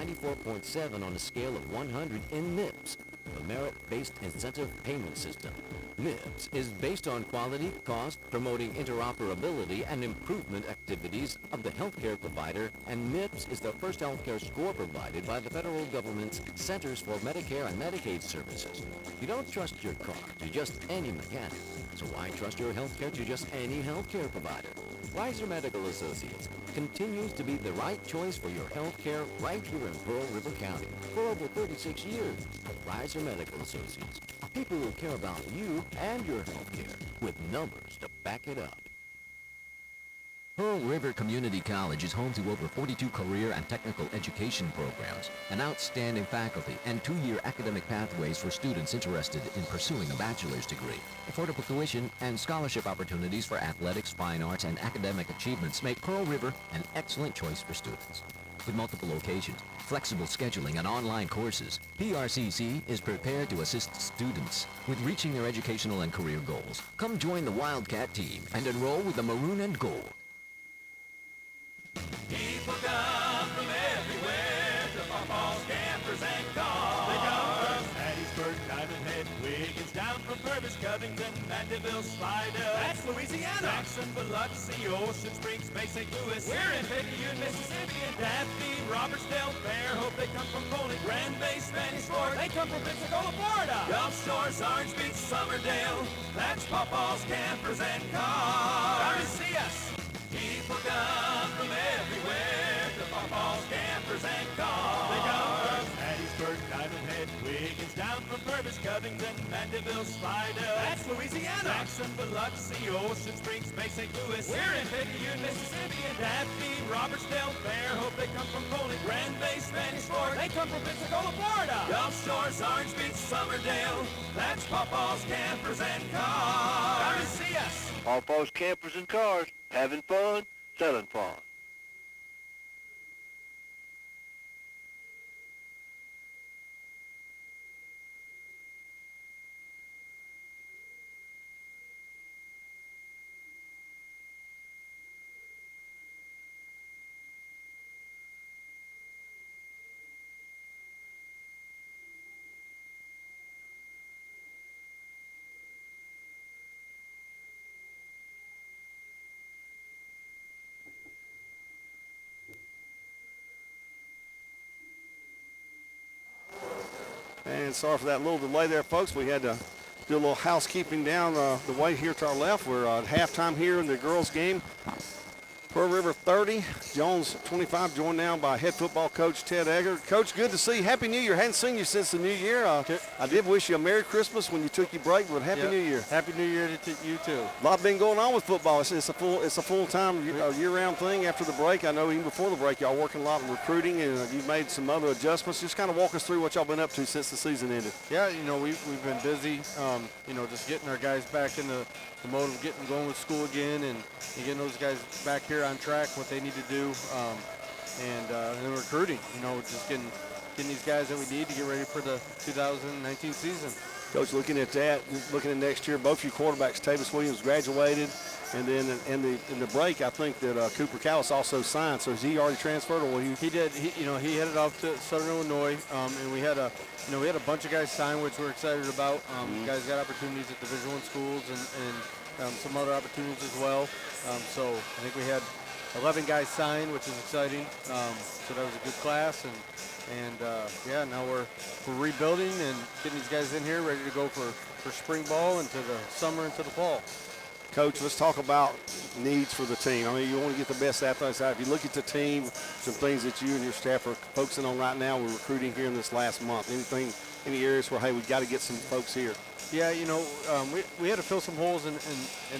94.7 on a scale of 100 in MIPS, the Merit-Based Incentive Payment System. MIPS is based on quality, cost, promoting interoperability and improvement activities of the healthcare provider, and MIPS is the first healthcare score provided by the federal government's Centers for Medicare and Medicaid Services. You don't trust your car to just any mechanic, so why trust your healthcare to just any healthcare provider? Riser Medical Associates continues to be the right choice for your health care right here in Pearl River County for over 36 years. Riser Medical Associates, people who care about you and your health care with numbers to back it up. Pearl River Community College is home to over 42 career and technical education programs, an outstanding faculty, and 2-year academic pathways for students interested in pursuing a bachelor's degree. Affordable tuition and scholarship opportunities for athletics, fine arts, and academic achievements make Pearl River an excellent choice for students. With multiple locations, flexible scheduling, and online courses, PRCC is prepared to assist students with reaching their educational and career goals. Come join the Wildcat team and enroll with the Maroon and Gold. People come from everywhere to footballs, campers, and cars. They come from Hattiesburg, Diamond Head, Wiggins, down from Purvis, Covington, Mandeville, Slidell. That's Louisiana. Jackson, Biloxi, Ocean Springs, Bay St. Louis. We're in Picayune, Mississippi, and Daphne, Robertsdale, Fairhope. They come from Poland, Grand Bay, Spanish Fork. They come from Pensacola, Florida. Gulf Shores, Orange Beach, Somerdale. That's footballs, campers, and cars. Come and see us. People come from everywhere to footballs, campers, and cars. They come from Hattiesburg, Diamond Head, Wiggins, down from Purvis, Covington, Mandeville, Slidell. That's Louisiana. Jackson, Biloxi, Ocean Springs, Bay St. Louis. We're in Picayune, Mississippi, and Daphne, Robertsdale, Fairhope. They come from Poland, Grand Bay, Spanish Fork. They come from Pensacola, Florida. Gulf Shores, Orange Beach, Somerdale. That's footballs, campers, and cars. Come and see us. Footballs, campers, and cars. Having fun, selling fun. And sorry for that little delay there, folks. We had to do a little housekeeping down the way here to our left. We're at halftime here in the girls' game. Pearl River 30, Jones 25, joined now by head football coach Ted Egger. Coach, good to see you. Happy New Year. Hadn't seen you since the New Year. I did wish you a Merry Christmas when you took your break, but Happy New Year. Happy New Year to you too. A lot been going on with football. It's a full-time year-round thing after the break. I know even before the break, y'all working a lot on recruiting, and you've made some other adjustments. Just kind of walk us through what y'all been up to since the season ended. Yeah, we've been busy, just getting our guys back in the mode of getting going with school again and getting those guys back here on track, what they need to do, and then recruiting, just getting these guys that we need to get ready for the 2019 season. Coach, looking at that, looking at next year, both your quarterbacks, Tavis Williams graduated, and then in the break, I think that Cooper Callis also signed. So has he already transferred, or he did? He headed off to Southern Illinois, and we had a bunch of guys sign, which we're excited about. Guys got opportunities at Division I schools and some other opportunities as well. So I think we had 11 guys signed, which is exciting. So that was a good class, and now we're rebuilding and getting these guys in here ready to go for spring ball into the summer into the fall. Coach, let's talk about needs for the team. I mean, you want to get the best athletes out. If you look at the team, some things that you and your staff are focusing on right now, we're recruiting here in this last month. Any areas where, hey, we've got to get some folks here? Yeah, we had to fill some holes in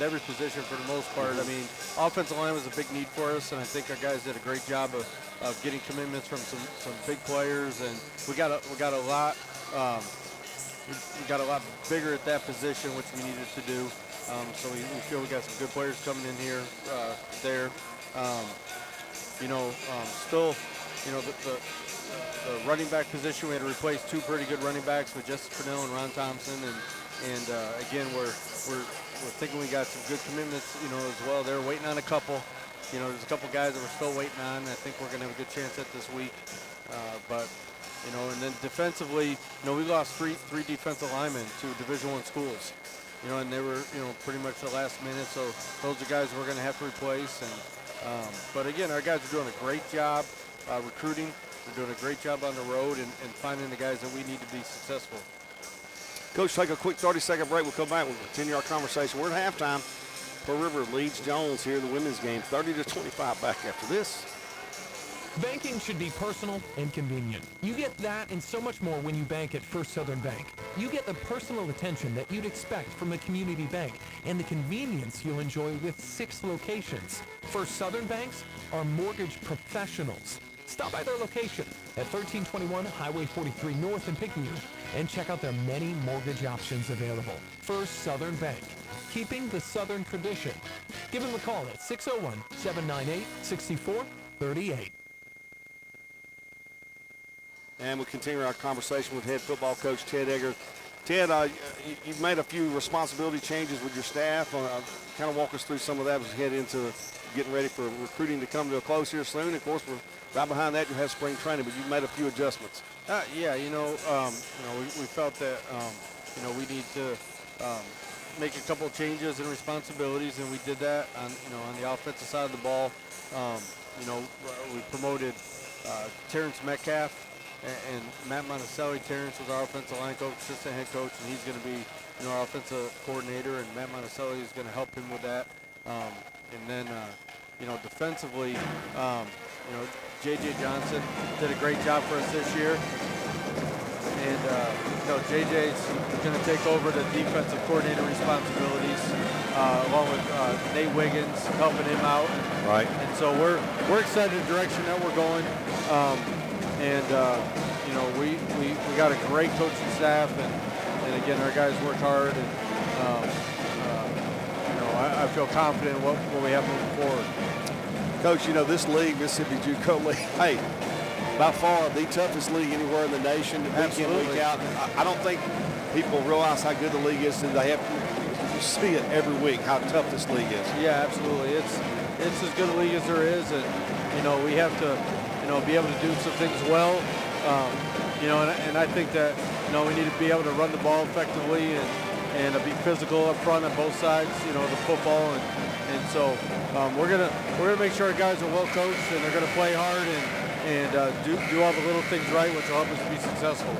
every position for the most part. I mean, offensive line was a big need for us, and I think our guys did a great job of getting commitments from some big players, and we got a lot bigger at that position, which we needed to do. So we feel we got some good players coming in here, there. The running back position, we had to replace two pretty good running backs with Justice Purnell and Ron Thompson, and again, we're thinking we got some good commitments, as well. They're waiting on a couple. There's a couple guys that we're still waiting on. I think we're going to have a good chance at this week. But and then defensively, we lost three defensive linemen to Division I schools. And they were, pretty much the last minute. So those are guys we're going to have to replace. And but again, our guys are doing a great job recruiting. They're doing a great job on the road and finding the guys that we need to be successful. Coach, take a quick 30-second break. We'll come back. We'll continue our conversation. We're at halftime. Pearl River leads Jones here in the women's game, 30-25. Back after this. Banking should be personal and convenient. You get that and so much more when you bank at First Southern Bank. You get the personal attention that you'd expect from a community bank and the convenience you'll enjoy with 6 locations. First Southern Banks are mortgage professionals. Stop by their location at 1321 Highway 43 North in Picayune and check out their many mortgage options available. First Southern Bank, keeping the Southern tradition. Give them a call at 601-798-6438. And we'll continue our conversation with head football coach Ted Egger. Ted, you've made a few responsibility changes with your staff. Kind of walk us through some of that as we head into getting ready for recruiting to come to a close here soon. Of course, we're right behind that. You have spring training, but you've made a few adjustments. Yeah, we felt that we need to make a couple of changes and responsibilities, and we did that on the offensive side of the ball. We promoted Terrence Metcalf and Matt Monticelli. Terrence was our offensive line coach, assistant head coach, and he's going to be our offensive coordinator, and Matt Monticelli is going to help him with that. And then, defensively, J.J. Johnson did a great job for us this year. And, J.J.'s going to take over the defensive coordinator responsibilities, along with Nate Wiggins helping him out. Right. And so we're excited the direction that we're going. We got a great coaching staff, and again, our guys work hard, and I feel confident in what we have moving forward. Coach, this league, Mississippi JUCO League, hey, by far the toughest league anywhere in the nation, week in, week out. I don't think people realize how good the league is, and they have to see it every week, how tough this league is. Yeah, absolutely. It's as good a league as there is, and we have to be able to do some things well. And I think that we need to be able to run the ball effectively and be physical up front on both sides. The football, and so we're gonna make sure our guys are well coached, and they're gonna play hard and do all the little things right, which will help us be successful.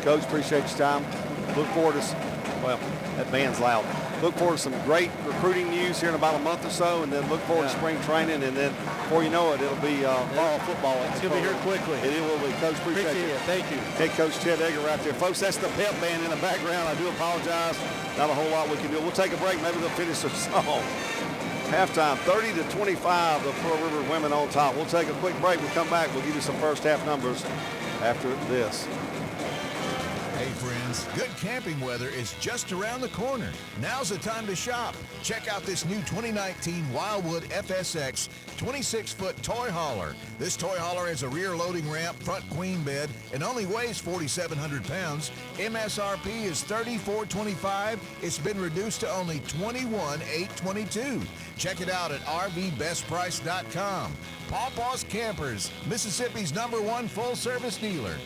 Coach, appreciate your time. Look forward to that band's loud. Look forward to some great recruiting news here in about a month or so, and then look forward to spring training, and then before you know it, it'll be fall football. It's going to be here quickly. It will be. Coach, appreciate it. Thank you. Head Coach Ted Egger right there. Folks, that's the pep band in the background. I do apologize. Not a whole lot we can do. We'll take a break. Maybe they'll finish their song. Halftime, 30-25, the Pearl River women on top. We'll take a quick break. We'll come back. We'll give you some first half numbers after this. Hey friends, good camping weather is just around the corner. Now's the time to shop. Check out this new 2019 Wildwood FSX 26-foot toy hauler. This toy hauler has a rear loading ramp, front queen bed, and only weighs 4,700 pounds. MSRP is $34.25. It's been reduced to only $21,822. Check it out at RVBestPrice.com. Pawpaw's Campers, Mississippi's #1 full-service dealer.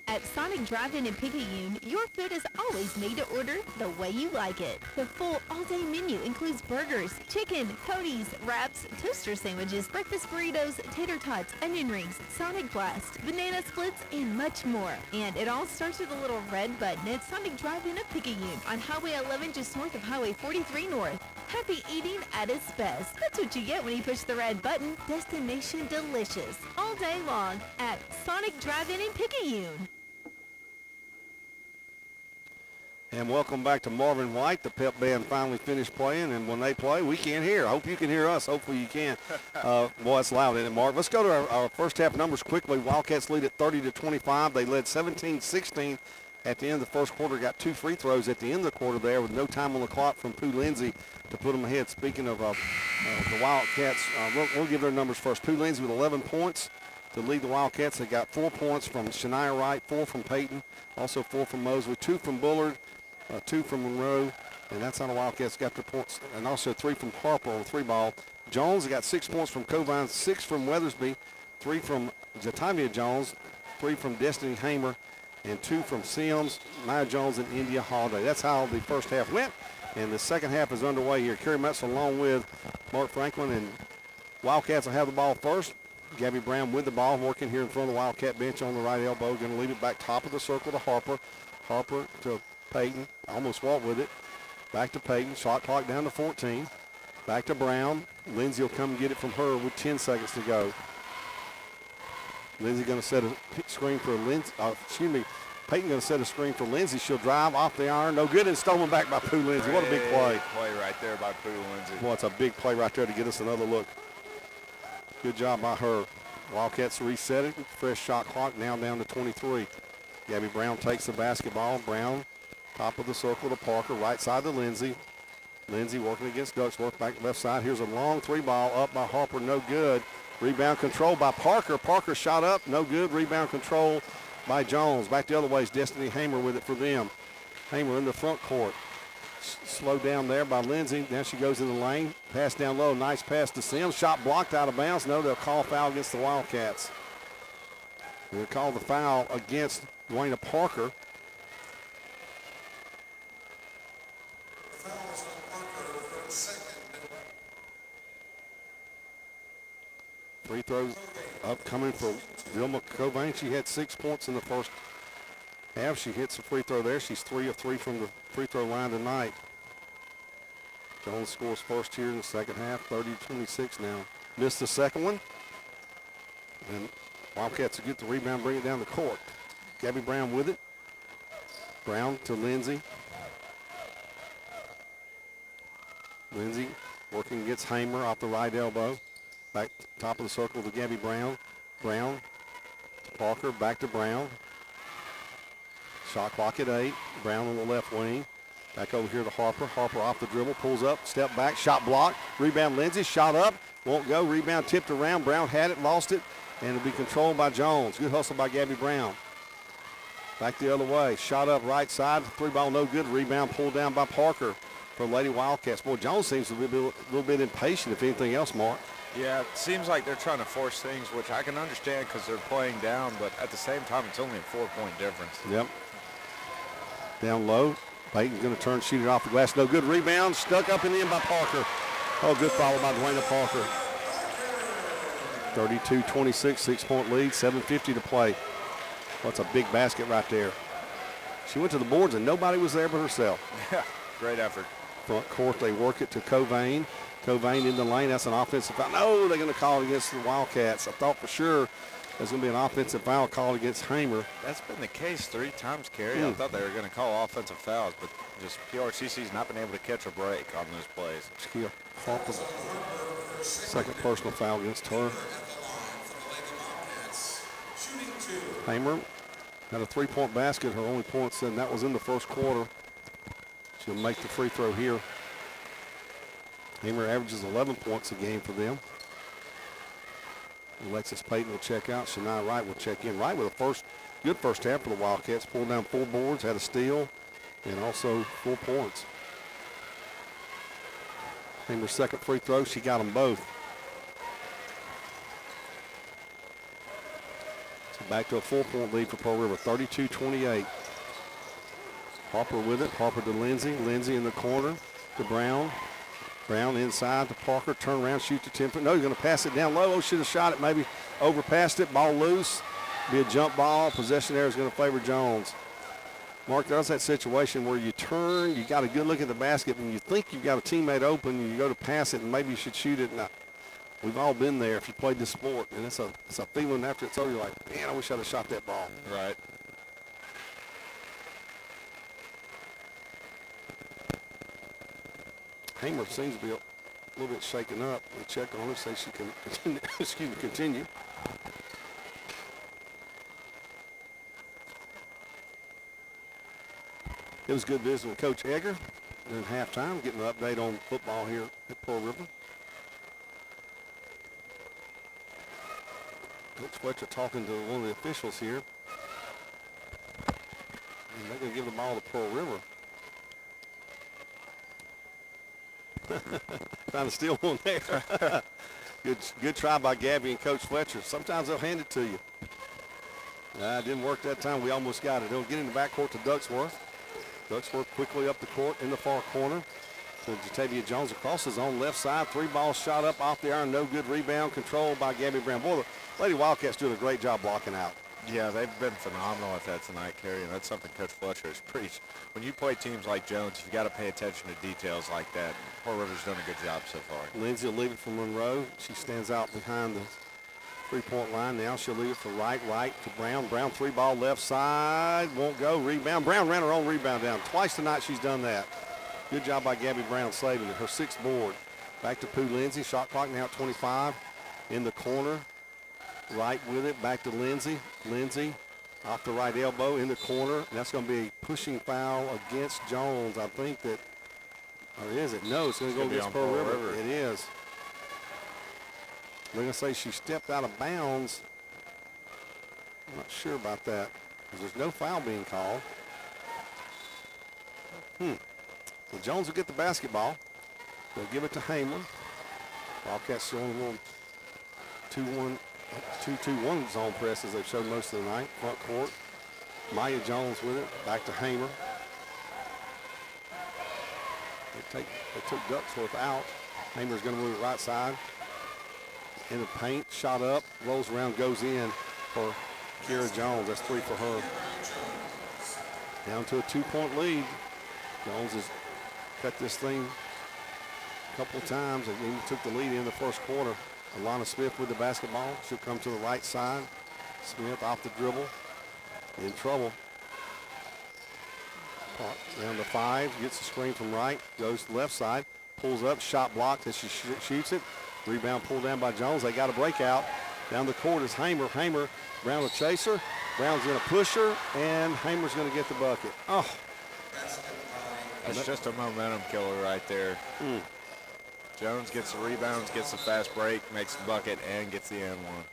At Sonic Drive-In in Picayune, your food is always made to order the way you like it. The full all-day menu includes burgers, chicken, Cody's, wraps, toaster sandwiches, breakfast burritos, tater tots, onion rings, Sonic Blast, banana splits, and much more. And it all starts with a little red button at Sonic Drive-In of Picayune on Highway 11 just north of Highway 43 North. Happy eating at its best. That's what you get when you push the red button. Destination delicious. All day long at Sonic Drive-In in Picayune. And welcome back to Marvin White. The pep band finally finished playing, and when they play, we can't hear. I hope you can hear us. Hopefully you can. Boy, it's loud, isn't it, Mark? Let's go to our first half numbers quickly. Wildcats lead at 30-25. They led 17-16 at the end of the first quarter. Got 2 free throws at the end of the quarter there with no time on the clock from Pooh Lindsay to put them ahead. Speaking of the Wildcats, we'll give their numbers first. Pooh Lindsay with 11 points to lead the Wildcats. They got 4 points from Shania Wright, 4 from Peyton, also 4 from Mosley, 2 from Bullard, 2 from Monroe, And that's how the Wildcats got their points. And also 3 from Harper on the 3-ball. Jones got 6 points from Covine, 6 from Weathersby, 3 from Jatavia Jones, 3 from Destiny Hamer, and 2 from Sims, Nia Jones, and India Holiday. That's how the first half went. And the second half is underway here. Kerry Metzel along with Mark Franklin, and Wildcats will have the ball first. Gabby Brown with the ball, working here in front of the Wildcat bench on the right elbow. Going to leave it back top of the circle to Harper. Harper to Peyton. Almost walked with it. Back to Peyton. Shot clock down to 14. Back to Brown. Lindsay will come and get it from her with 10 seconds to go. Lindsay going to set a screen for Lindsay. Peyton going to set a screen for Lindsay. She'll drive off the iron. No good, and stolen back by Pooh Lindsay. What a big play. Play right there by Pooh Lindsay. Boy, it's a big play right there to get us another look. Good job by her. Wildcats reset it. Fresh shot clock now down to 23. Gabby Brown takes the basketball. Brown, top of the circle to Parker. Right side to Lindsay. Lindsay working against Ducksworth. Back left side. Here's a long 3-ball up by Harper. No good. Rebound control by Parker. Parker shot up. No good. Rebound control by Jones. Back the other way is Destiny Hamer with it for them. Hamer in the front court. Slowed down there by Lindsay. Now she goes in the lane. Pass down low. Nice pass to Sims. Shot blocked out of bounds. No, they'll call foul against the Wildcats. They'll call the foul against Dwayna Parker. Free throws upcoming for Vilma Cobain. She had 6 points in the first half. She hits a free throw there. She's 3 of 3 from the free throw line tonight. Jones scores first here in the second half, 30-26 now. Missed the second one. And Wildcats will get the rebound, bring it down the court. Gabby Brown with it. Brown to Lindsay. Lindsay working against Hamer off the right elbow. Back top of the circle to Gabby Brown. Brown to Parker, back to Brown. Shot clock at 8. Brown on the left wing. Back over here to Harper. Harper off the dribble, pulls up, step back, shot blocked. Rebound Lindsay, shot up, won't go. Rebound tipped around. Brown had it, lost it, and it'll be controlled by Jones. Good hustle by Gabby Brown. Back the other way. Shot up right side. 3-ball no good. Rebound pulled down by Parker for Lady Wildcats. Boy, Jones seems to be a little bit impatient, if anything else, Mark. Yeah, it seems like they're trying to force things, which I can understand because they're playing down, but at the same time, it's only a 4-point difference. Yep. Down low. Peyton's going to turn, shoot it off the glass. No good. Rebound. Stuck up and in by Parker. Oh, good follow by Dwayna Parker. 32-26, 6-point lead, 7:50 to play. That's a big basket right there. She went to the boards and nobody was there but herself. Yeah, great effort. Front court, they work it to Covain. Covain in the lane. That's an offensive foul. No, they're going to call it against the Wildcats. I thought for sure there's going to be an offensive foul called against Hamer. That's been the case 3 times, Kerry. I thought they were going to call offensive fouls, but just PRCC's not been able to catch a break on those plays. Shaquille Harper, second personal foul against her. Hamer had a 3-point basket. Her only points, and that was in the first quarter. She'll make the free throw here. Hamer averages 11 points a game for them. Alexis Payton will check out. Shania Wright will check in. Wright with a good first half for the Wildcats. Pulled down 4 boards, had a steal, and also 4 points. Hamer's second free throw, she got them both. So back to a 4-point lead for Pearl River, 32-28. Harper with it. Harper to Lindsay. Lindsay in the corner to Brown. Brown inside to Parker. Turn around, shoot to 10-foot. No, he's going to pass it down low. Oh, should have shot it. Maybe overpassed it. Ball loose. Be a jump ball. Possession there is going to favor Jones. Mark, there's that situation where you turn, you got a good look at the basket, and you think you've got a teammate open, and you go to pass it, and maybe you should shoot it. Now, we've all been there if you played this sport, and it's a feeling after it's over. You're like, man, I wish I'd have shot that ball. Right. Hamer seems to be a little bit shaken up. We check on her, say she can continue. continue. It was good visiting with Coach Egger during halftime, getting an update on football here at Pearl River. Coach Fletcher talking to one of the officials here. And they're going to give the ball to Pearl River. Trying to steal one there. Good try by Gabby and Coach Fletcher. Sometimes they'll hand it to you. Didn't work that time. We almost got it. They'll get in the backcourt to Ducksworth. Ducksworth quickly up the court in the far corner to Jatavia Jones across his own left side. 3 balls shot up off the iron. No good rebound. Controlled by Gabby Brown. Boy, the Lady Wildcats doing a great job blocking out. Yeah, they've been phenomenal at that tonight, Kerry, and that's something Coach Fletcher has preached. When you play teams like Jones, you've got to pay attention to details like that. Pearl River's done a good job so far. Lindsay will leave it for Monroe. She stands out behind the three-point line now. She'll leave it for right to Brown. Brown 3-ball left side. Won't go. Rebound. Brown ran her own rebound down. Twice tonight she's done that. Good job by Gabby Brown saving it. Her 6th board. Back to Pooh Lindsay. Shot clock now at 25. In the corner. Right with it. Back to Lindsay. Lindsay off the right elbow in the corner. And that's going to be a pushing foul against Jones. I think that, or is it? No, it's going to go against Pearl River. It is. They're going to say she stepped out of bounds. I'm not sure about that because there's no foul being called. So Jones will get the basketball. They'll give it to Hamer. Wildcats showing a little 2-2-1 zone press as they've showed most of the night. Front court. Maya Jones with it. Back to Hamer. They took Ducksworth out. Hamer's going to move it right side. In the paint, shot up, rolls around, goes in for Kira Jones. That's 3 for her. Down to a 2-point lead. Jones has cut this thing a couple of times and even took the lead in the first quarter. Alana Smith with the basketball. She'll come to the right side. Smith off the dribble. In trouble. Down to 5. Gets the screen from right. Goes to the left side. Pulls up. Shot blocked as she shoots it. Rebound pulled down by Jones. They got a breakout. Down the court is Hamer. Hamer, Brown will chase her. Brown's going to push her, and Hamer's going to get the bucket. Oh. That's just a momentum killer right there. Jones gets the rebounds, gets the fast break, makes the bucket, and gets the and one.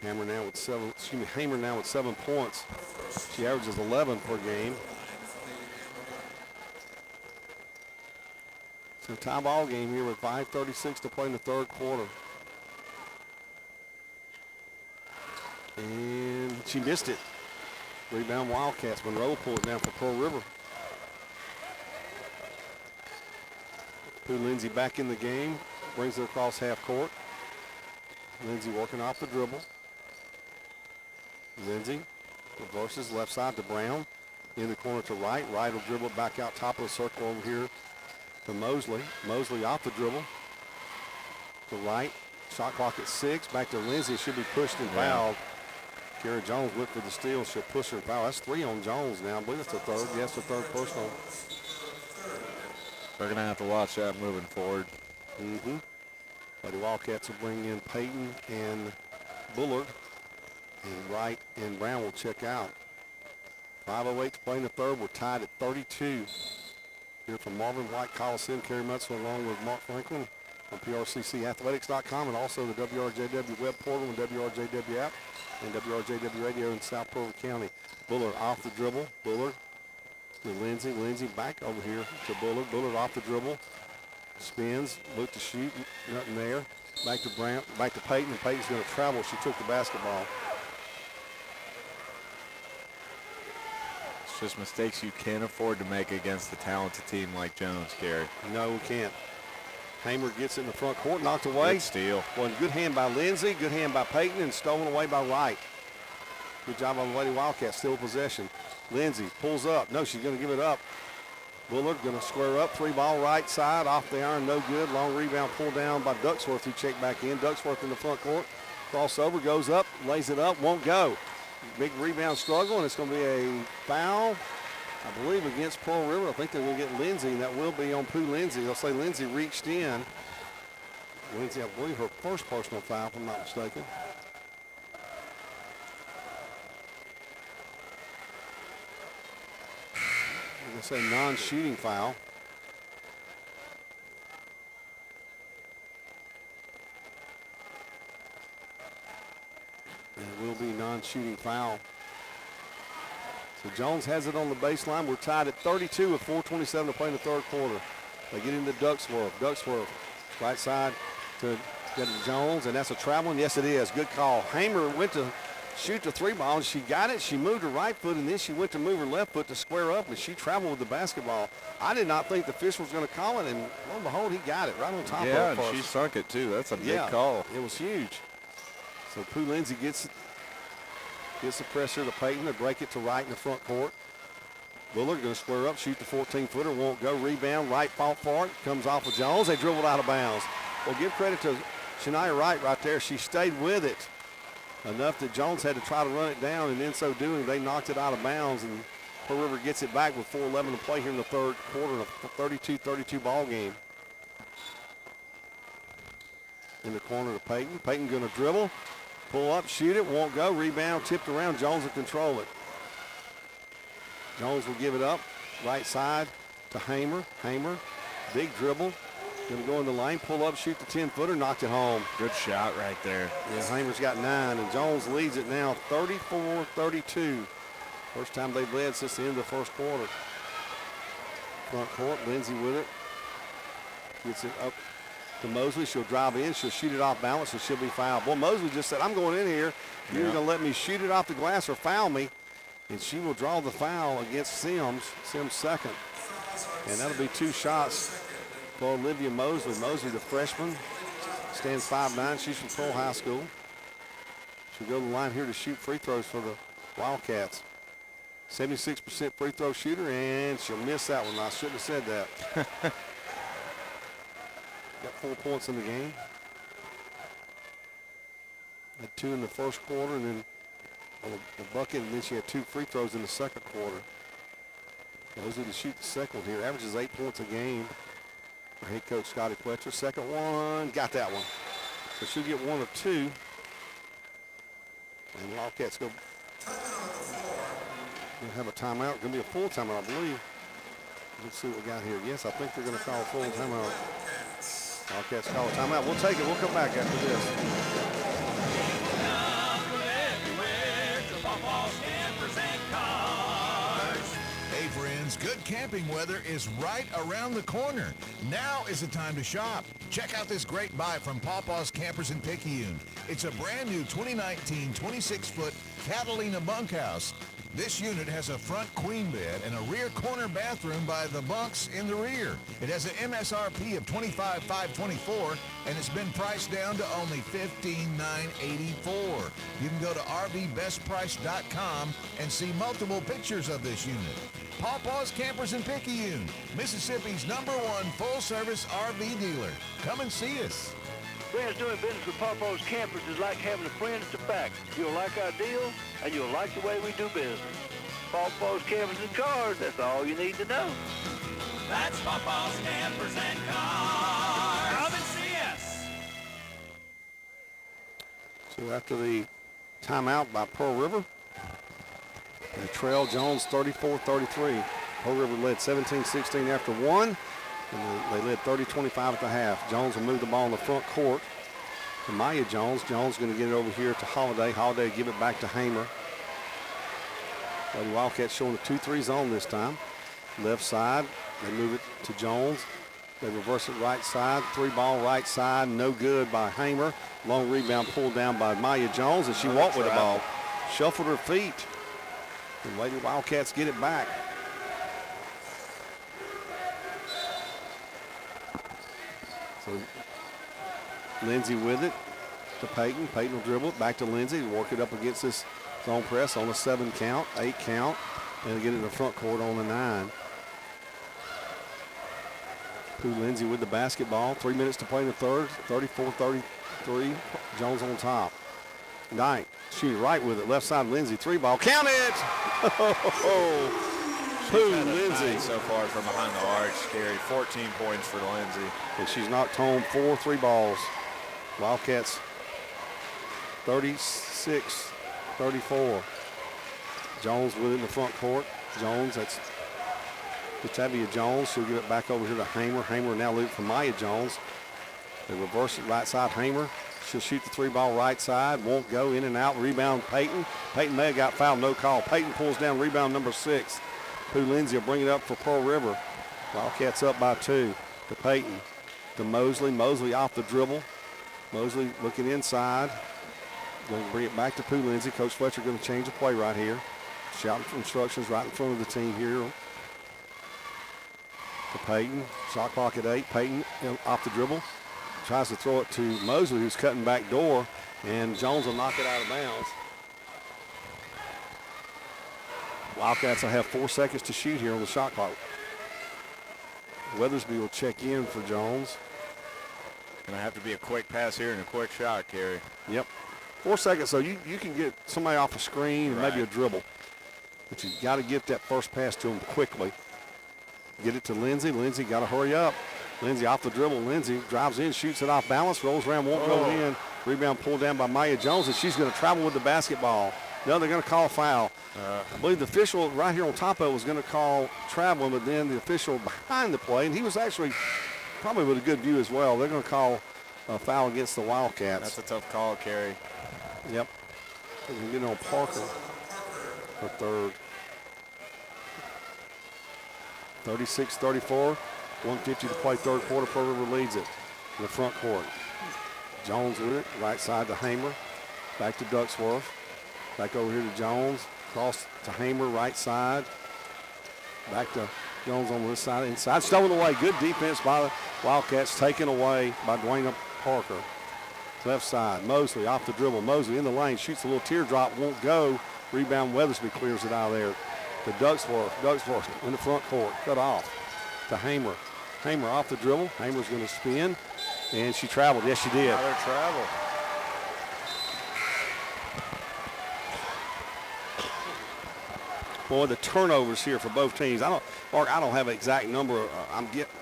Hamer now with 7 points. She averages 11 per game. So tie ball game here with 5:36 to play in the third quarter. And she missed it. Rebound Wildcats. Monroe pulled it down for Pearl River. Pooh Lindsay back in the game. Brings it across half court. Lindsay working off the dribble. Lindsay reverses left side to Brown. In the corner to right. Right will dribble back out top of the circle over here to Mosley. Mosley off the dribble. To right. Shot clock at 6. Back to Lindsay. Should be pushed and fouled. Kara Jones looked for the steal. She'll push her and foul. That's 3 on Jones now. I believe it's the third. Yes, the third personal. They're going to have to watch that moving forward. But the Wildcats will bring in Peyton and Bullard. And Wright and Brown will check out. 5:08 to play in the third. We're tied at 32. Here from Marvin White Coliseum, Kerry Mutzler along with Mark Franklin on PRCCathletics.com and also the WRJW web portal and WRJW app and WRJW radio in South Pearl County. Bullard off the dribble. Bullard to Lindsay. Lindsay back over here to Bullard. Bullard off the dribble. Spins. Look to shoot. Nothing there. Back to Brown. Back to Peyton. And Peyton's going to travel. She took the basketball. It's just mistakes you can't afford to make against a talented team like Jones, Gary. No, we can't. Hamer gets it in the front court, knocked away. Good steal. One good hand by Lindsay, good hand by Peyton, and stolen away by Wright. Good job on the Lady Wildcats, still possession. Lindsay pulls up. No, she's going to give it up. Bullard going to square up. 3-ball right side, off the iron, no good. Long rebound pulled down by Ducksworth, who checked back in. Ducksworth in the front court. Crossover, goes up, lays it up, won't go. Big rebound struggle, and it's going to be a foul, I believe, against Pearl River. I think they're going to get Lindsay, and that will be on Pooh Lindsay. They'll say Lindsay reached in. Lindsay, I believe, her first personal foul, if I'm not mistaken. I'm going to say non-shooting foul. It will be non-shooting foul. So Jones has it on the baseline. We're tied at 32 with 4:27 to play in the third quarter. They get into duck swerve. Right side to Jones, and that's a traveling. Yes, it is. Good call. Hamer went to shoot the 3-ball, and she got it. She moved her right foot, and then she went to move her left foot to square up, and she traveled with the basketball. I did not think the official was going to call it, and lo and behold, he got it right on top of her. Yeah, and she sunk it too. That's a big call. It was huge. So Pooh Lindsay gets the pressure to Peyton to break it to right in the front court. Bullard going to square up, shoot the 14-footer, won't go. Rebound, right fault for it. Comes off of Jones. They dribbled out of bounds. Well, give credit to Shania Wright right there. She stayed with it enough that Jones had to try to run it down, and in so doing, they knocked it out of bounds, and Pearl River gets it back with 4:11 to play here in the third quarter in a 32-32 ball game. In the corner to Peyton. Peyton going to dribble, pull up, shoot it, won't go. Rebound, tipped around. Jones will control it. Jones will give it up. Right side to Hamer. Hamer, big dribble. Going to go in the lane, pull up, shoot the 10-footer, knocked it home. Good shot right there. Yeah, Hamer's got 9, and Jones leads it now 34-32. First time they've led since the end of the first quarter. Front court, Lindsay with it. Gets it up to Mosley. She'll drive in. She'll shoot it off balance, and she'll be fouled. Well, Mosley just said, I'm going in here. You're going to let me shoot it off the glass or foul me. And she will draw the foul against Sims second. And that'll be 2 shots for Olivia Mosley. Mosley, the freshman, stands 5'9". She's from Pearl High School. She'll go to the line here to shoot free throws for the Wildcats. 76% free throw shooter, and she'll miss that one. I shouldn't have said that. Got 4 points in the game. Had 2 in the first quarter, and then the bucket, and then she had 2 free throws in the second quarter. Mosley to shoot the second one here. Averages 8 points a game. Our head coach Scotty Pletcher. Second one, got that one. So she'll get 1 of 2. And Wildcats go have a timeout. Going to be a full timeout, I believe. Let's see what we got here. Yes, I think they're going to call a full timeout. Wildcats call a timeout. We'll take it. We'll come back after this. Hey friends, good camping weather is right around the corner. Now is the time to shop. Check out this great buy from Pawpaw's Campers in Picayune. It's a brand new 2019 26-foot Catalina bunkhouse. This unit has a front queen bed and a rear corner bathroom by the bunks in the rear. It has an MSRP of $25,524 and it's been priced down to only $15,984. You can go to RVBestPrice.com and see multiple pictures of this unit. Pawpaw's Campers in Picayune, Mississippi's #1 full-service RV dealer. Come and see us. Friends, doing business with Pawpaw's Campers is like having a friend at your back. You'll like our deal, and you'll like the way we do business. Pawpaw's Campers and Cars, that's all you need to know. That's Pawpaw's Campers and Cars. Come and see us. So after the timeout by Pearl River, they trail Jones 34-33. Pearl River led 17-16 after 1. And they led 30-25 at the half. Jones will move the ball in the front court to Maya Jones. Jones going to get it over here to Holiday. Holiday give it back to Hamer. The Wildcats showing the 2-3 zone this time. Left side, they move it to Jones. They reverse it right side. 3-ball right side, no good by Hamer. Long rebound pulled down by Maya Jones, and she walked with the ball. Shuffled her feet. And Lady Wildcats get it back. So Lindsay with it to Peyton. Peyton will dribble it back to Lindsay to work it up against this zone press on a 7 count, 8 count, and get it in the front court on the 9. Pooh Lindsay with the basketball. 3 minutes to play in the third. 34-33. Jones on top. Knight shoot it right with it. Left side Lindsay. 3-ball. Count it! Pooh Lindsay. So far from behind the arc, scary. 14 points for Lindsay. And she's knocked home 4 3-balls. Wildcats 36-34. Jones with it in the front court. Jones, that's Batavia Jones. She'll give it back over here to Hamer. Hamer now leave for Maya Jones. They reverse it right side Hamer. She'll shoot the 3-ball right side. Won't go, in and out. Rebound Peyton. Peyton may have got fouled, no call. Peyton pulls down rebound number 6. Pooh Lindsay will bring it up for Pearl River. Wildcats up by 2. to Peyton, to Mosley. Mosley off the dribble. Mosley looking inside. Going to bring it back to Pooh Lindsay. Coach Fletcher going to change the play right here. Shouting for instructions right in front of the team here. To Peyton. Shot clock at 8. Peyton off the dribble. Tries to throw it to Mosley, who's cutting back door, and Jones will knock it out of bounds. Wildcats will have 4 seconds to shoot here on the shot clock. Weathersby will check in for Jones. Gonna have to be a quick pass here and a quick shot, Kerry. Yep. 4 seconds, so you can get somebody off a screen and maybe a dribble. But you got to get that first pass to him quickly. Get it to Lindsay. Lindsay got to hurry up. Lindsay off the dribble. Lindsay drives in, shoots it off balance, rolls around, won't go in. Rebound pulled down by Maya Jones, and she's going to travel with the basketball. No, they're going to call a foul. I believe the official right here on top of it was going to call traveling, but then the official behind the play, and he was actually probably with a good view as well. They're going to call a foul against the Wildcats. That's a tough call, Kerry. Yep. We're getting on Parker for third. 36-34. 150 to play third quarter. Pearl River leads it in the front court. Jones with it. Right side to Hamer. Back to Ducksworth. Back over here to Jones. Cross to Hamer, right side. Back to Jones on this side. Inside. Stolen away. Good defense by the Wildcats. Taken away by Dwayne Parker. Left side. Mosley off the dribble. Mosley in the lane. Shoots a little teardrop. Won't go. Rebound. Weathersby clears it out of there. To Ducksworth. Ducksworth in the front court. Cut off. To Hamer. Hamer off the dribble. Hamer's going to spin. And she traveled. Yes, she did. Another travel. Boy, the turnovers here for both teams. Mark, I don't have an exact number.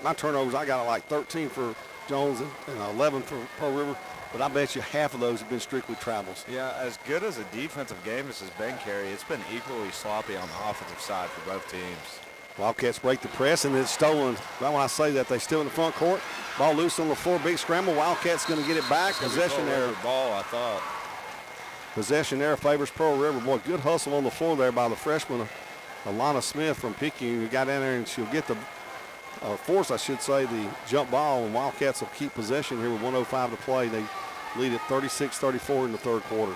My turnovers, I got like 13 for Jones and 11 for Pearl River. But I bet you half of those have been strictly travels. Yeah, as good as a defensive game as has been, Kerry, it's been equally sloppy on the offensive side for both teams. Wildcats break the press, and it's stolen. Well, when I say that, they still in the front court. Ball loose on the floor, big scramble. Wildcats going to get it back. Possession error. Ball, I thought. Possession error favors Pearl River. Boy, good hustle on the floor there by the freshman, Alana Smith from Picayune, who got in there, and she'll get the, force, I should say, the jump ball, and Wildcats will keep possession here with 1:05 to play. They lead at 36-34 in the third quarter.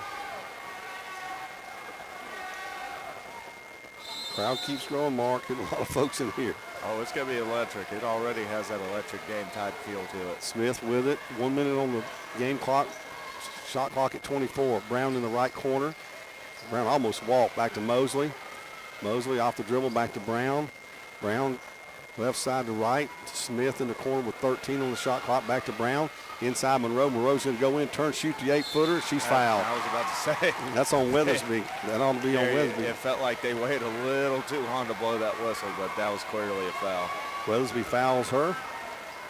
Crowd keeps growing, Mark. Getting a lot of folks in here. Oh, it's going to be electric. It already has that electric game-type feel to it. Smith with it. 1 minute on the game clock. Shot clock at 24. Brown in the right corner. Brown almost walked back to Mosley. Mosley off the dribble back to Brown. Brown left side to right. Smith in the corner with 13 on the shot clock. Back to Brown. Inside Monroe. Monroe's going to go in, turn, shoot the 8-footer. She's fouled. I was about to say. That's on Weathersby. That ought to be on Weathersby. It felt like they waited a little too long to blow that whistle, but that was clearly a foul. Weathersby fouls her.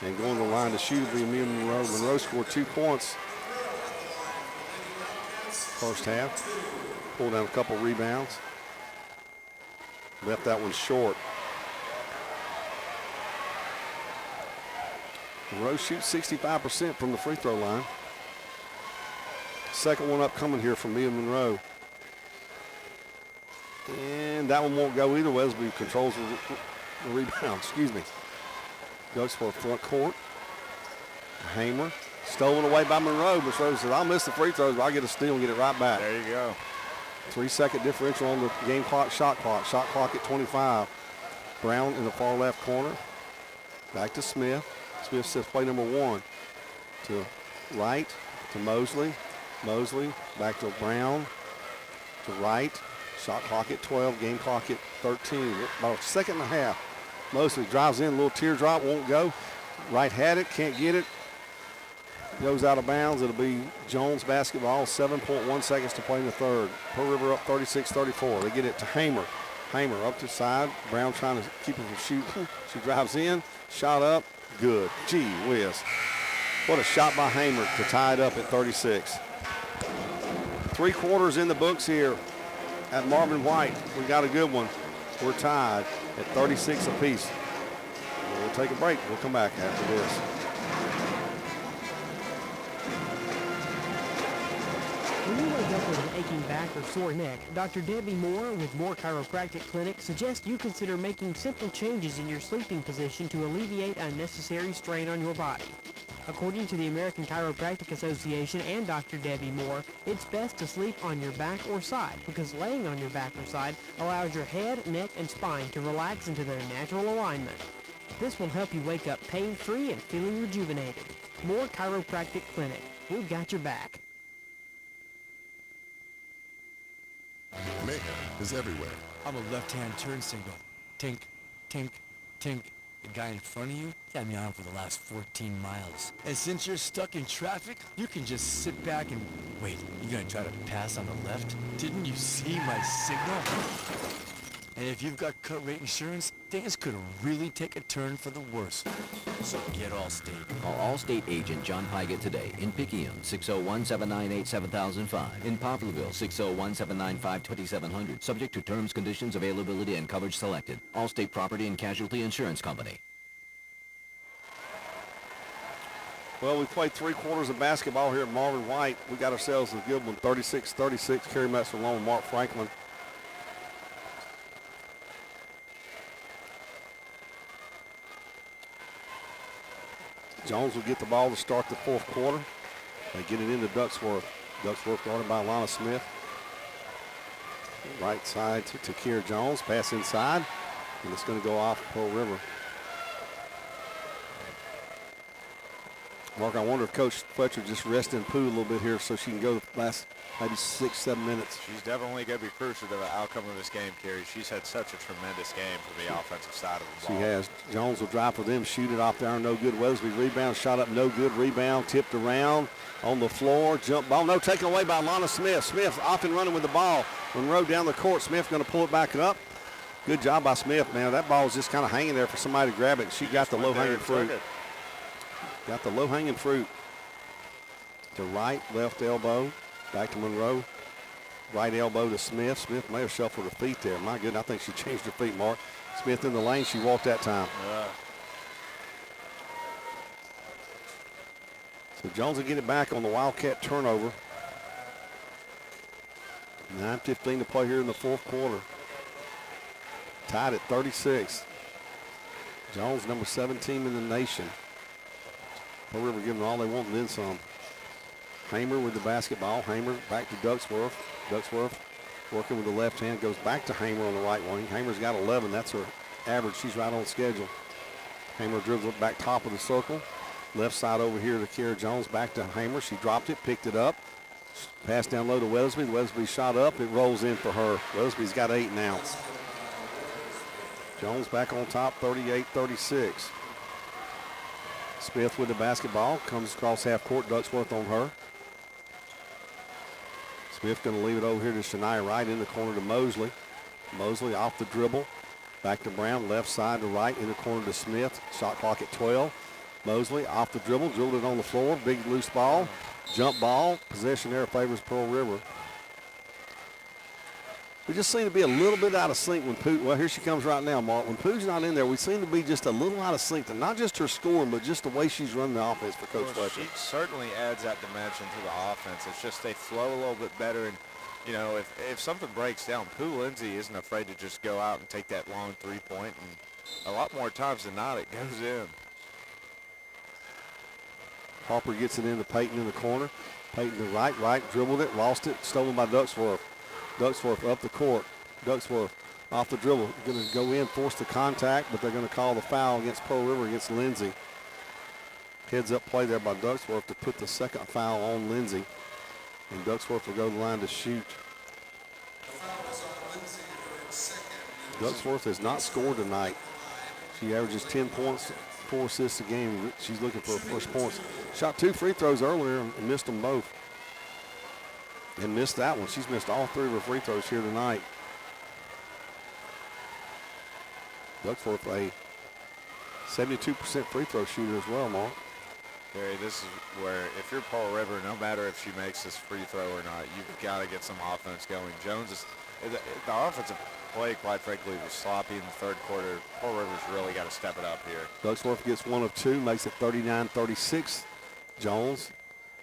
And going to the line to shoot will be Amelia Monroe. Monroe scored 2 points first half. Pulled down a couple rebounds. Left that one short. Monroe shoots 65% from the free throw line. Second one up coming here from Mia Monroe. And that one won't go either. Weathersby controls the rebound. Excuse me. Goes for a front court. Hamer. Stolen away by Monroe. Monroe says, I'll miss the free throws, but I'll get a steal and get it right back. There you go. 3-second differential on the game clock, shot clock. Shot clock at 25. Brown in the far left corner. Back to Smith. Smith says play number 1. To right, to Mosley. Mosley back to Brown. To right. Shot clock at 12. Game clock at 13. About a second and a half. Mosley drives in, a little teardrop, won't go. Wright had it, can't get it. Goes out of bounds. It'll be Jones basketball. 7.1 seconds to play in the third. Pearl River up 36-34. They get it to Hamer. Hamer up to the side. Brown trying to keep him from shooting. She drives in. Shot up. Good. Gee whiz. What a shot by Hamer to tie it up at 36. 3 quarters in the books here at Marvin White. We got a good one. We're tied at 36 apiece. We'll take a break. We'll come back after this. When you are up with an aching back or sore neck, Dr. Debbie Moore with Moore Chiropractic Clinic suggests you consider making simple changes in your sleeping position to alleviate unnecessary strain on your body. According to the American Chiropractic Association and Dr. Debbie Moore, it's best to sleep on your back or side because laying on your back or side allows your head, neck, and spine to relax into their natural alignment. This will help you wake up pain-free and feeling rejuvenated. Moore Chiropractic Clinic. We've got your back. Mayhem is everywhere. I'm a left-hand turn signal. Tink, tink, tink. The guy in front of you had me on for the last 14 miles. And since you're stuck in traffic, you can just sit back and wait. You gonna try to pass on the left? Didn't you see my signal? And if you've got cut rate insurance, things could really take a turn for the worse. So get Allstate. Call Allstate agent John Pygott today in Picayune, 601-798-7005. In Poplarville, 601-795-2700. Subject to terms, conditions, availability, and coverage selected. Allstate Property and Casualty Insurance Company. Well, we played 3 quarters of basketball here at Marvin White. We got ourselves a good one, 36-36. Kerry Metzler along with Mark Franklin. Jones will get the ball to start the 4th quarter. They get it into Ducksworth. Ducksworth guarded by Lana Smith. Right side to Kiera Jones. Pass inside. And it's going to go off Pearl River. Mark, I wonder if Coach Fletcher just rested Pooh a little bit here so she can go the last maybe 6-7 minutes. She's definitely going to be crucial to the outcome of this game, Kerry. She's had such a tremendous game for the offensive side of the ball. She has. Jones will drive for them, shoot it off there, no good. Wesley rebound, shot up, no good. Rebound, tipped around on the floor, jump ball. No, taken away by Lana Smith. Smith off and running with the ball. Monroe down the court. Smith going to pull it back up. Good job by Smith, man. That ball was just kind of hanging there for somebody to grab it. She got the low-hanging fruit. Got the low-hanging fruit. To right, left elbow. Back to Monroe. Right elbow to Smith. Smith may have shuffled her feet there. My goodness, I think she changed her feet, Mark. Smith in the lane. She walked that time. So Jones will get it back on the Wildcat turnover. 9:15 to play here in the 4th quarter. Tied at 36. Jones, number 17 in the nation. Pearl River giving them all they want and then some. Hamer with the basketball. Hamer back to Ducksworth. Ducksworth working with the left hand. Goes back to Hamer on the right wing. Hamer's got 11. That's her average. She's right on schedule. Hamer dribbles it back top of the circle. Left side over here to Kiera Jones. Back to Hamer. She dropped it, picked it up. Pass down low to Weathersby. Weathersby shot up. It rolls in for her. Weathersby's got 8 now. Jones back on top, 38-36. Smith with the basketball. Comes across half court. Ducksworth on her. Smith going to leave it over here to Shania Wright in the corner to Mosley. Mosley off the dribble. Back to Brown. Left side to right in the corner to Smith. Shot clock at 12. Mosley off the dribble. Dribbled it on the floor. Big loose ball. Jump ball. Possession there favors Pearl River. We just seem to be a little bit out of sync when Pooh, well, here she comes right now, Mark. When Pooh's not in there, we seem to be just a little out of sync, and not just her scoring, but just the way she's running the offense for Coach Fletcher. She certainly adds that dimension to the offense. It's just they flow a little bit better, and, you know, if something breaks down, Pooh Lindsay isn't afraid to just go out and take that long three-point, and a lot more times than not, it goes in. Harper gets it into Peyton in the corner. Peyton to right, dribbled it, lost it, stolen by Ducksworth. Ducksworth up the court. Ducksworth off the dribble. Going to go in, force the contact, but they're going to call the foul against Pearl River against Lindsay. Heads up play there by Ducksworth to put the second foul on Lindsay. And Ducksworth will go to the line to shoot. Ducksworth has not scored tonight. She averages 10 points, 4 assists a game. She's looking for her first points. Shot 2 free throws earlier and missed them both. And missed that one. She's missed all 3 of her free throws here tonight. Ducksworth a 72% free throw shooter as well, Mark. Gary, this is where if you're Pearl River, no matter if she makes this free throw or not, you've got to get some offense going. Jones is, the offensive play, quite frankly, was sloppy in the 3rd quarter. Pearl River's really got to step it up here. Ducksworth gets 1 of 2, makes it 39-36. Jones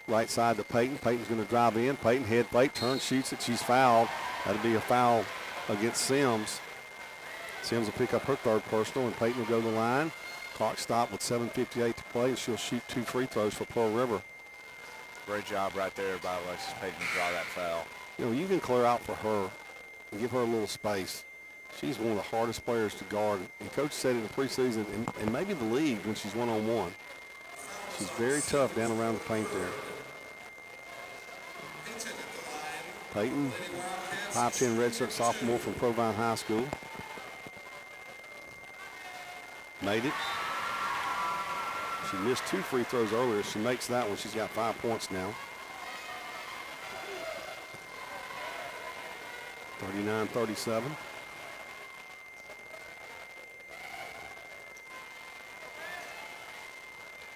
Right side to Peyton. Peyton's going to drive in. Peyton head fake, turns, shoots it. She's fouled. That'll be a foul against Sims. Sims will pick up her third personal, and Peyton will go to the line. Clock stop with 7:58 to play, and she'll shoot 2 free throws for Pearl River. Great job right there by Alexis Peyton to draw that foul. You know, you can clear out for her and give her a little space. She's one of the hardest players to guard. And Coach said in the preseason, and maybe the league when she's one-on-one. She's very tough down around the paint there. Peyton, 5'10" redshirt sophomore from Provine High School. Made it. She missed 2 free throws earlier. She makes that one. She's got 5 points now. 39-37.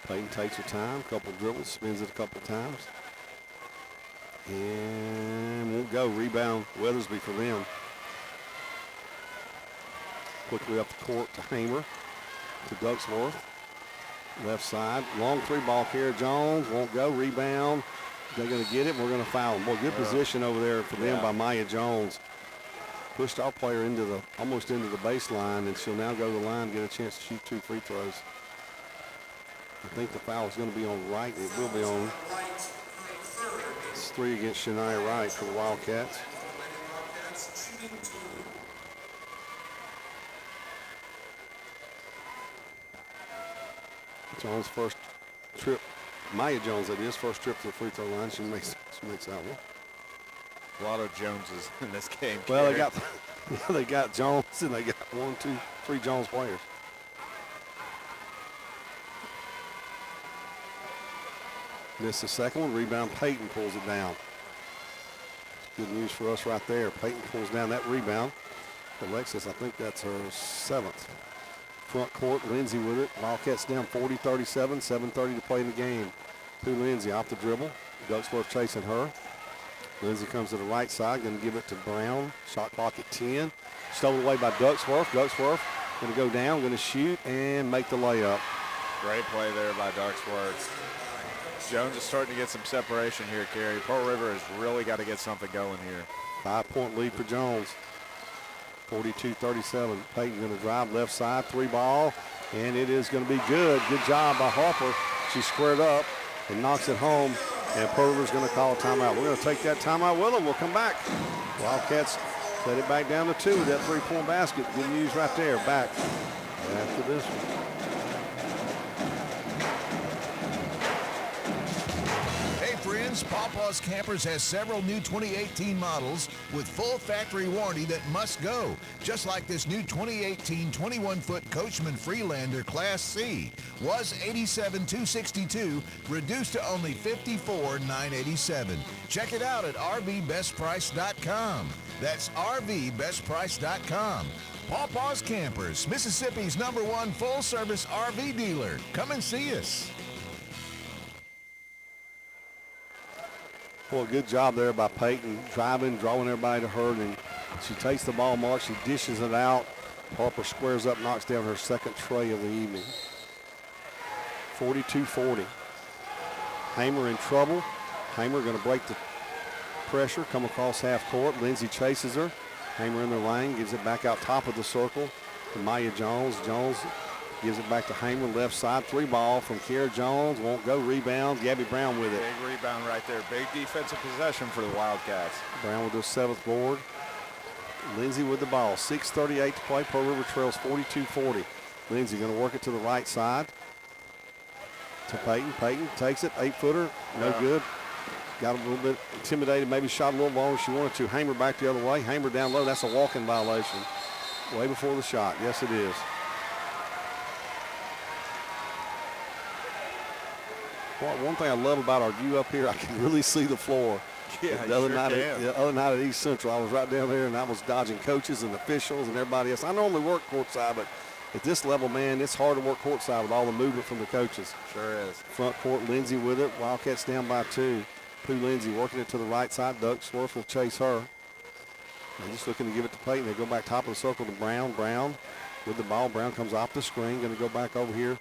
Peyton takes her time, couple dribbles, spins it a couple times. And won't go. Rebound, Weathersby for them. Quickly up the court to Hamer, to Ducksworth. Left side, long 3-ball here. Jones won't go. Rebound. They're going to get it. We're going to foul them. Well, good position over there for them by Maya Jones. Pushed our player into almost into the baseline, and she'll now go to the line and get a chance to shoot 2 free throws. I think the foul is going to be on Wright. It will be on. It's 3 against Shania Wright for the Wildcats. Jones' first trip, Maya Jones, that is, first trip to the free throw line. She makes that one. A lot of Joneses in this game. Well, they got Jones, and they got 1, 2, 3 Jones players. Missed the second one. Rebound. Peyton pulls it down. Good news for us right there. Peyton pulls down that rebound. Alexis, I think that's her 7th. Front court, Lindsay with it. Wildcats down 40-37, 7:30 to play in the game. To Lindsay off the dribble. Ducksworth chasing her. Lindsay comes to the right side, going to give it to Brown. Shot clock at 10. Stolen away by Ducksworth. Ducksworth going to go down, going to shoot, and make the layup. Great play there by Ducksworth. Jones is starting to get some separation here, Kerry. Pearl River has really got to get something going here. 5-point lead for Jones. 42-37. Peyton going to drive left side, 3-ball, and it is going to be good. Good job by Harper. She squared up and knocks it home, and Pearl River's going to call a timeout. We're going to take that timeout with them. We'll come back. Wildcats set it back down to 2 with that 3-point basket. Good news right there. Back after this one. Pawpaw's Campers has several new 2018 models with full factory warranty that must go, just like this new 2018 21-foot Coachman Freelander Class C. Was $87,262, reduced to only $54,987. Check it out at RVBestPrice.com. That's RVBestPrice.com. Pawpaw's Campers, Mississippi's #1 full-service RV dealer. Come and see us. Well, good job there by Peyton, driving, drawing everybody to her, and she takes the ball mark, she dishes it out. Harper squares up, knocks down her second tray of the evening. 42-40. Hamer in trouble. Hamer going to break the pressure, come across half court. Lindsay chases her. Hamer in the lane, gives it back out top of the circle to Maya Jones. Jones gives it back to Hamer, left side, 3-ball from Kiera Jones. Won't go, rebound. Gabby Brown with it. Big rebound right there. Big defensive possession for the Wildcats. Brown with their 7th board. Lindsay with the ball. 6:38 to play. Pearl River trails 42-40. Lindsay going to work it to the right side to Peyton. Peyton takes it, 8-footer, no good. Got a little bit intimidated, maybe shot a little longer than she wanted to. Hamer back the other way. Hamer down low. That's a walking violation. Way before the shot. Yes, it is. Well, one thing I love about our view up here, I can really see the floor. Yeah, the other night at East Central, I was right down there, and I was dodging coaches and officials and everybody else. I normally work courtside, but at this level, man, it's hard to work courtside with all the movement from the coaches. Sure is. Front court, Lindsay with it. Wildcats down by 2. Pooh Lindsay working it to the right side. Ducksworth will chase her. They're just looking to give it to Peyton. They go back top of the circle to Brown. Brown with the ball. Brown comes off the screen. Going to go back over here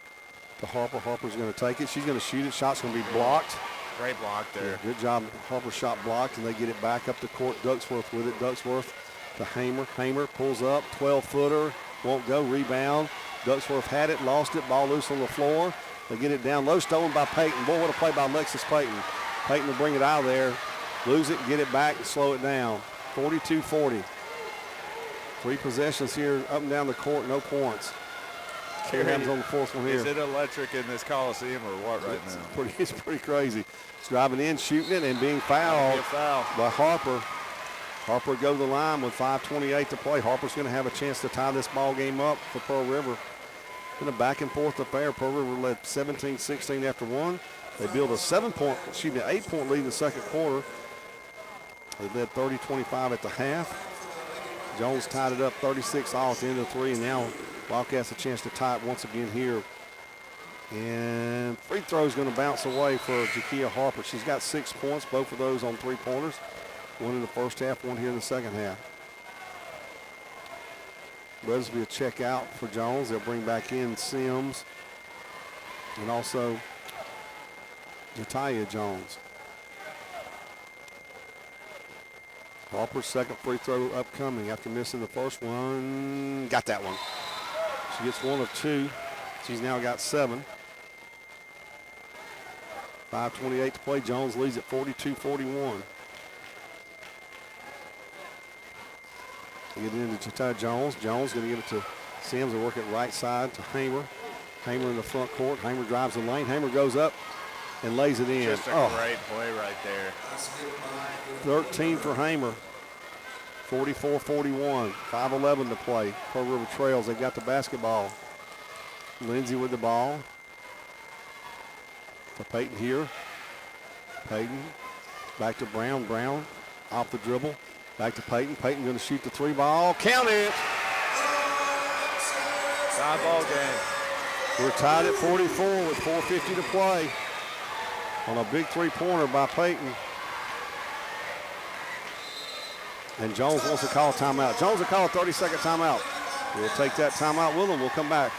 to Harper. Harper's going to take it. She's going to shoot it. Shot's going to be blocked. Great block there. Yeah, good job. Harper shot blocked, and they get it back up the court. Ducksworth with it. Ducksworth to Hamer. Hamer pulls up, 12-footer. Won't go. Rebound. Ducksworth had it, lost it. Ball loose on the floor. They get it down low, stolen by Peyton. Boy, what a play by Alexis Peyton. Peyton will bring it out of there, lose it, get it back, and slow it down. 42-40. 3 possessions here, up and down the court, no points. Carey's on the 4th one here. Is it electric in this Coliseum or what right now? It's pretty crazy. He's driving in, shooting it, and being fouled by Harper. Harper go to the line with 5:28 to play. Harper's going to have a chance to tie this ball game up for Pearl River. Been a back and forth affair. Pearl River led 17-16 after 1. They built a 8-point lead in the second quarter. They led 30-25 at the half. Jones tied it up 36 all at the end of 3, and now Wildcats a chance to tie it once again here. And free throw is going to bounce away for Jakia Harper. She's got 6 points, both of those on 3-pointers. One in the first half, one here in the second half. Brothers will be a check out for Jones. They'll bring back in Sims and also Jataya Jones. Harper's second free throw upcoming after missing the first one. Got that one. She gets 1 of 2. She's now got 7. 5:28 to play. Jones leads at 42-41. Get it into Jataya Jones. Jones going to give it to Sims. They work it right side to Hamer. Hamer in the front court. Hamer drives the lane. Hamer goes up and lays it in. Just a great play right there. 13 for Hamer. 44-41. 5:11 to play. Pearl River trails. They got the basketball. Lindsay with the ball. To Peyton here. Peyton back to Brown. Brown off the dribble. Back to Peyton. Peyton going to shoot the 3 ball. Count it. Tie ball game. We're tied at 44 with 4:50 to play. On a big 3-pointer by Peyton. And Jones wants to call a timeout. Jones will call a 30-second timeout. We'll take that timeout with him. We'll come back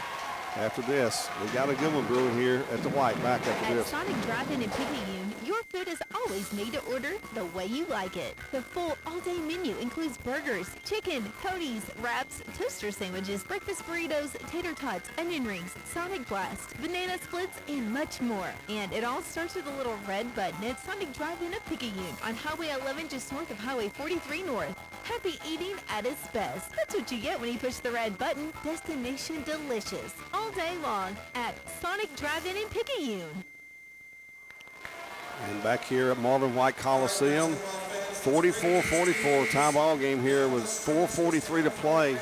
after this. We got a good one brewing here at the White. Back after this. At Sonic Drive-In in Picayune, your food is always made to order the way you like it. The full all-day menu includes burgers, chicken, coties, wraps, toaster sandwiches, breakfast burritos, tater tots, onion rings, Sonic Blast, banana splits, and much more. And it all starts with a little red button at Sonic Drive-In of Picayune on Highway 11 just north of Highway 43 North. Happy eating at its best. That's what you get when you push the red button. Destination delicious. All day long at Sonic Drive-In in Picayune. And back here at Marvin White Coliseum, 44-44 tie ball game here with 4:43 to play.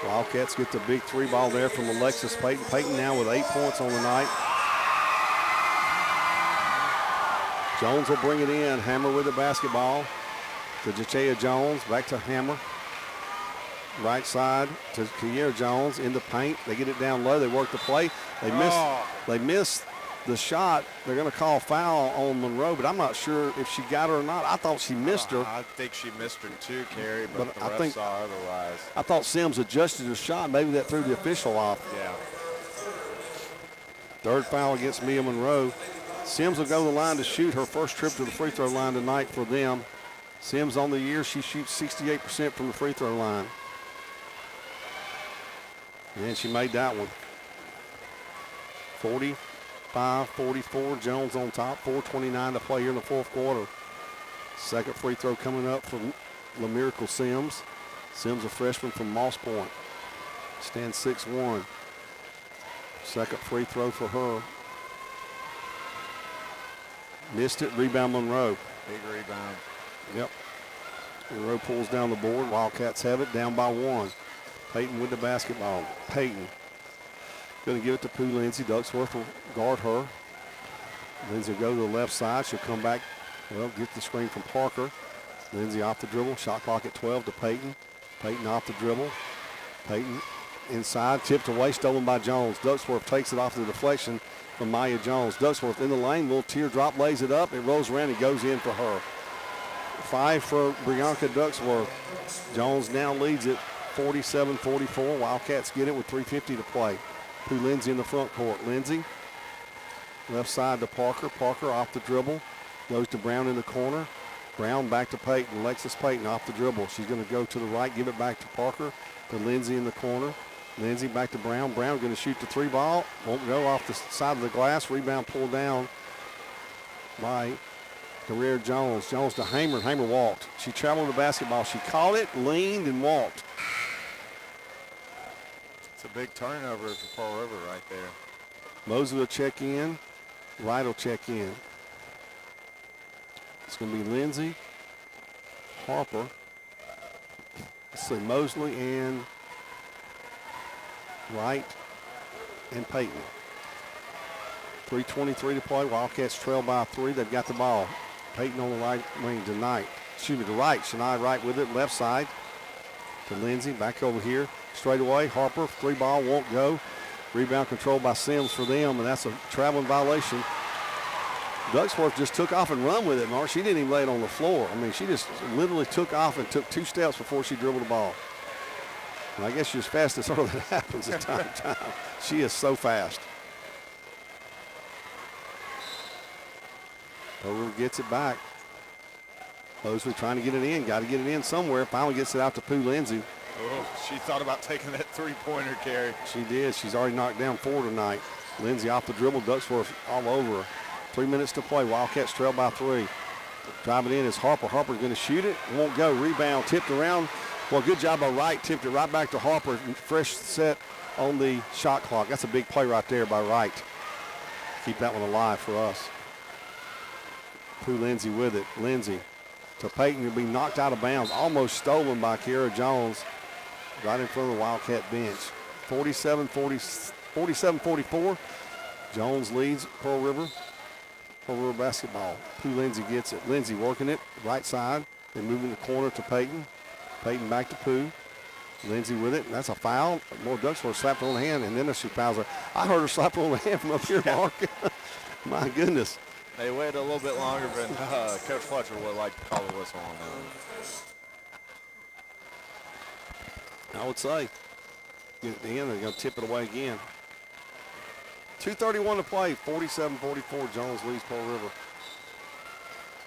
Wildcats get the big 3 ball there from Alexis Peyton. Peyton now with 8 points on the night. Jones will bring it in. Hammer with the basketball to Jachea Jones. Back to Hammer. Right side to Kiera Jones in the paint. They get it down low. They work the play. They miss the shot. They're going to call foul on Monroe, but I'm not sure if she got her or not. I thought she missed her. I think she missed her too, Carey, but the ref saw otherwise. I thought Sims adjusted her shot. Maybe that threw the official off. Yeah. Third foul against Mia Monroe. Sims will go to the line to shoot her first trip to the free throw line tonight for them. Sims on the year, she shoots 68% from the free throw line. And she made that one. 45-44, Jones on top. 4:29 to play here in the fourth quarter. Second free throw coming up from LaMiracle Sims. Sims, a freshman from Moss Point. Stands 6'1". Second free throw for her. Missed it, rebound Monroe. Big rebound. Yep. Monroe pulls down the board. Wildcats have it, down by 1. Peyton with the basketball. Peyton going to give it to Pooh Lindsay. Ducksworth will guard her. Lindsay will go to the left side. She'll come back, get the screen from Parker. Lindsay off the dribble. Shot clock at 12 to Peyton. Peyton off the dribble. Peyton inside, tipped away, stolen by Jones. Ducksworth takes it off the deflection from Maya Jones. Ducksworth in the lane, little teardrop, lays it up. It rolls around and goes in for her. 5 for Brianka Ducksworth. Jones now leads it 47-44. Wildcats get it with 3:50 to play. Pooh Lindsay in the front court. Lindsay, left side to Parker. Parker off the dribble. Goes to Brown in the corner. Brown back to Peyton. Alexis Peyton off the dribble. She's going to go to the right, give it back to Parker. To Lindsay in the corner. Lindsay back to Brown. Brown going to shoot the 3 ball. Won't go off the side of the glass. Rebound pulled down by Career Jones. Jones to Hamer, and Hamer walked. She traveled the basketball. She caught it, leaned, and walked. It's a big turnover for Pearl River right there. Mosley will check in. Wright will check in. It's going to be Lindsay, Harper. Let's see, Mosley and Wright and Peyton. 3:23 to play. Wildcats trail by 3. They've got the ball. Peyton on the right wing tonight. Excuse me, to Wright. Shania Wright with it, left side. To Lindsay, back over here. Straight away, Harper, 3 ball, won't go. Rebound controlled by Sims for them, and that's a traveling violation. Ducksworth just took off and run with it, Mark. She didn't even lay it on the floor. I mean, she just literally took off and took 2 steps before she dribbled the ball. And I guess she's as fast as her that happens at time to time. She is so fast. Over gets it back. Mosley trying to get it in. Got to get it in somewhere. Finally gets it out to Pooh Lindsay. Oh, she thought about taking that 3-pointer carry. She did. She's already knocked down 4 tonight. Lindsay off the dribble. Ducksworth all over her. 3 minutes to play. Wildcats trail by 3. Drive it in is Harper. Harper's going to shoot it. Won't go. Rebound tipped around. Well, good job by Wright. Tipped it right back to Harper. Fresh set on the shot clock. That's a big play right there by Wright. Keep that one alive for us. Pooh Lindsay with it. Lindsay to Peyton. Will be knocked out of bounds. Almost stolen by Kiara Jones. Right in front of the Wildcat bench. 47-44. Jones leads Pearl River. Pearl River basketball. Pooh Lindsay gets it. Lindsay working it. Right side. Then moving the corner to Peyton. Peyton back to Pooh. Lindsay with it. That's a foul. More Ducksworth slapped her on the hand, and then she fouls her. I heard her slap her on the hand from up here, Mark. My goodness. They waited a little bit longer, but Coach Fletcher would like to call the whistle on that. I would say. Get it in, they're going to tip it away again. 2:31 to play, 47-44. Jones leads Pearl River.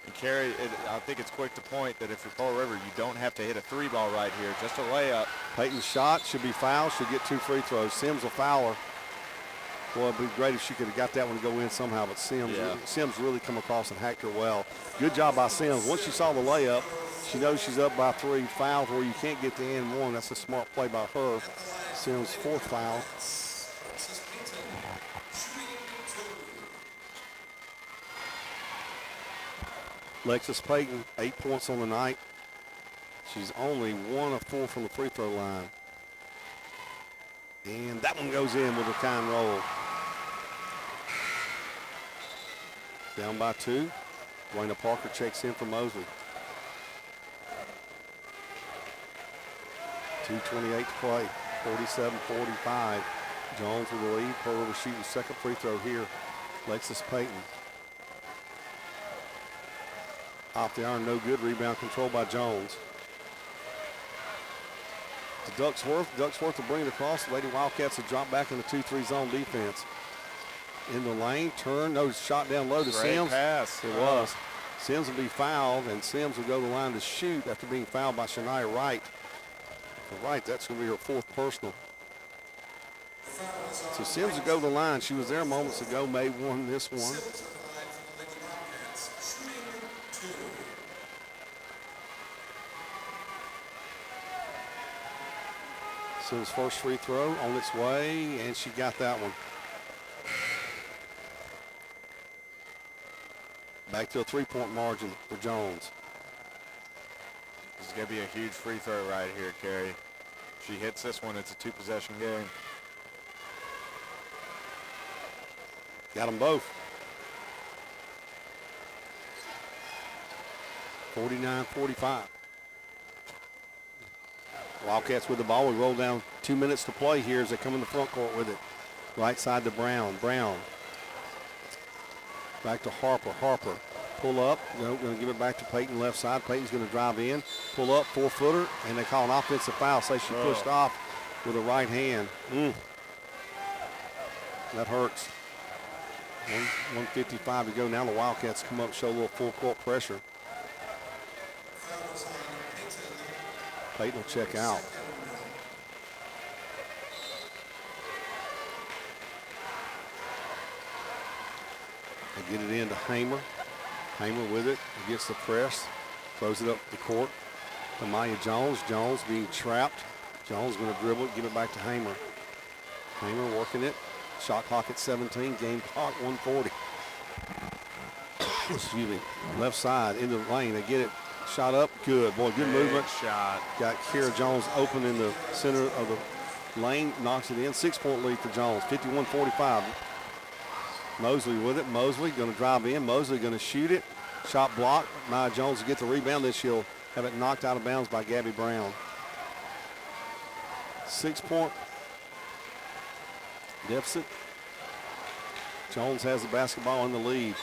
And Carrie, I think it's quick to point that if you're Pearl River, you don't have to hit a 3-ball right here, just a layup. Peyton's shot should be fouled, should get 2 free throws. Sims will foul her. Boy, it'd be great if she could have got that one to go in somehow, but Sims really come across and hacked her well. Good job by Sims. Once she saw the layup, she knows she's up by 3. Foul where you can't get the end one. That's a smart play by her. Sims' 4th foul. Alexis Peyton, 8 points on the night. She's only 1 of 4 from the free throw line. And that one goes in with a kind roll. Down by 2. Dwayna Parker checks in for Mosley. 2:28 to play. 47-45. Jones with the lead. Pearl River shooting second free throw here. Alexis Peyton. Off the iron, no good. Rebound controlled by Jones. To Ducksworth. Ducksworth will bring it across. The Lady Wildcats will drop back in the 2-3 zone defense. In the lane, turn, no shot down low to Great Sims. pass. It was. Sims will be fouled, and Sims will go to the line to shoot after being fouled by Shania Wright. For Wright, that's going to be her 4th personal. So Sims will go to the line. She was there moments ago, made one this one. Sims' first free throw on its way, and she got that one. Back to a 3-point margin for Jones. This is going to be a huge free throw right here, Carrie. If she hits this one, it's a 2-possession game. Got them both. 49-45. Wildcats with the ball. We roll down 2 minutes to play here as they come in the front court with it. Right side to Brown. Brown. Back to Harper. Harper. pull up, going to give it back to Peyton left side. Peyton's going to drive in, pull up, 4-footer, and they call an offensive foul. Say she pushed off with a right hand. That hurts. 1:55 to go. Now the Wildcats come up, show a little full court pressure. Peyton will check out. They get it into Hamer. Hamer with it against the press. Throws it up the court to Maya Jones. Jones being trapped. Jones going to dribble it, give it back to Hamer. Hamer working it. Shot clock at 17. Game clock 1:40. Excuse me. Left side into the lane. They get it. Shot up. Good. Boy, good movement. Shot. Got Kira Jones open in the center of the lane. Knocks it in. 6-point lead for Jones. 51-45. Mosley with it. Mosley going to drive in. Mosley going to shoot it. Shot blocked. Maya Jones will get the rebound. Then she'll have it knocked out of bounds by Gabby Brown. 6-point deficit. Jones has the basketball in the lead.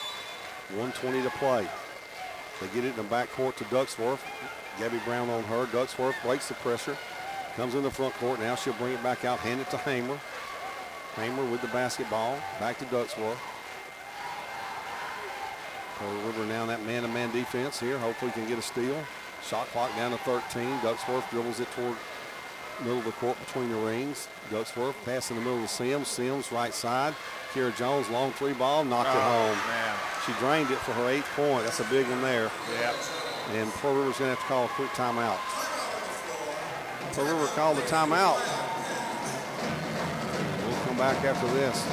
1:20 to play. They get it in the backcourt to Ducksworth. Gabby Brown on her. Ducksworth breaks the pressure. Comes in the front court. Now she'll bring it back out. Hand it to Hamer. Hamer with the basketball. Back to Ducksworth. Pearl River now in that man-to-man defense here. Hopefully can get a steal. Shot clock down to 13. Ducksworth dribbles it toward middle of the court between the rings. Ducksworth pass in the middle of Sims. Sims right side. Kira Jones, long three ball, knocked it home. Man. She drained it for her 8th point. That's a big one there. Yep. And Pearl River's going to have to call a quick timeout. Pearl River called the timeout. We'll come back after this.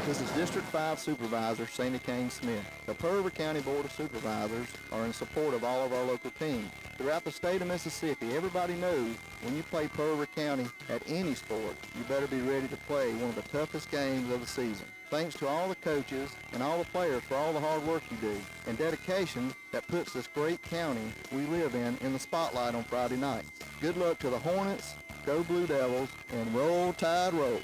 This is District 5 Supervisor Sandy Kane Smith. The Pearl River County Board of Supervisors are in support of all of our local teams. Throughout the state of Mississippi, everybody knows when you play Pearl River County at any sport, you better be ready to play one of the toughest games of the season. Thanks to all the coaches and all the players for all the hard work you do and dedication that puts this great county we live in the spotlight on Friday nights. Good luck to the Hornets, go Blue Devils, and roll Tide roll.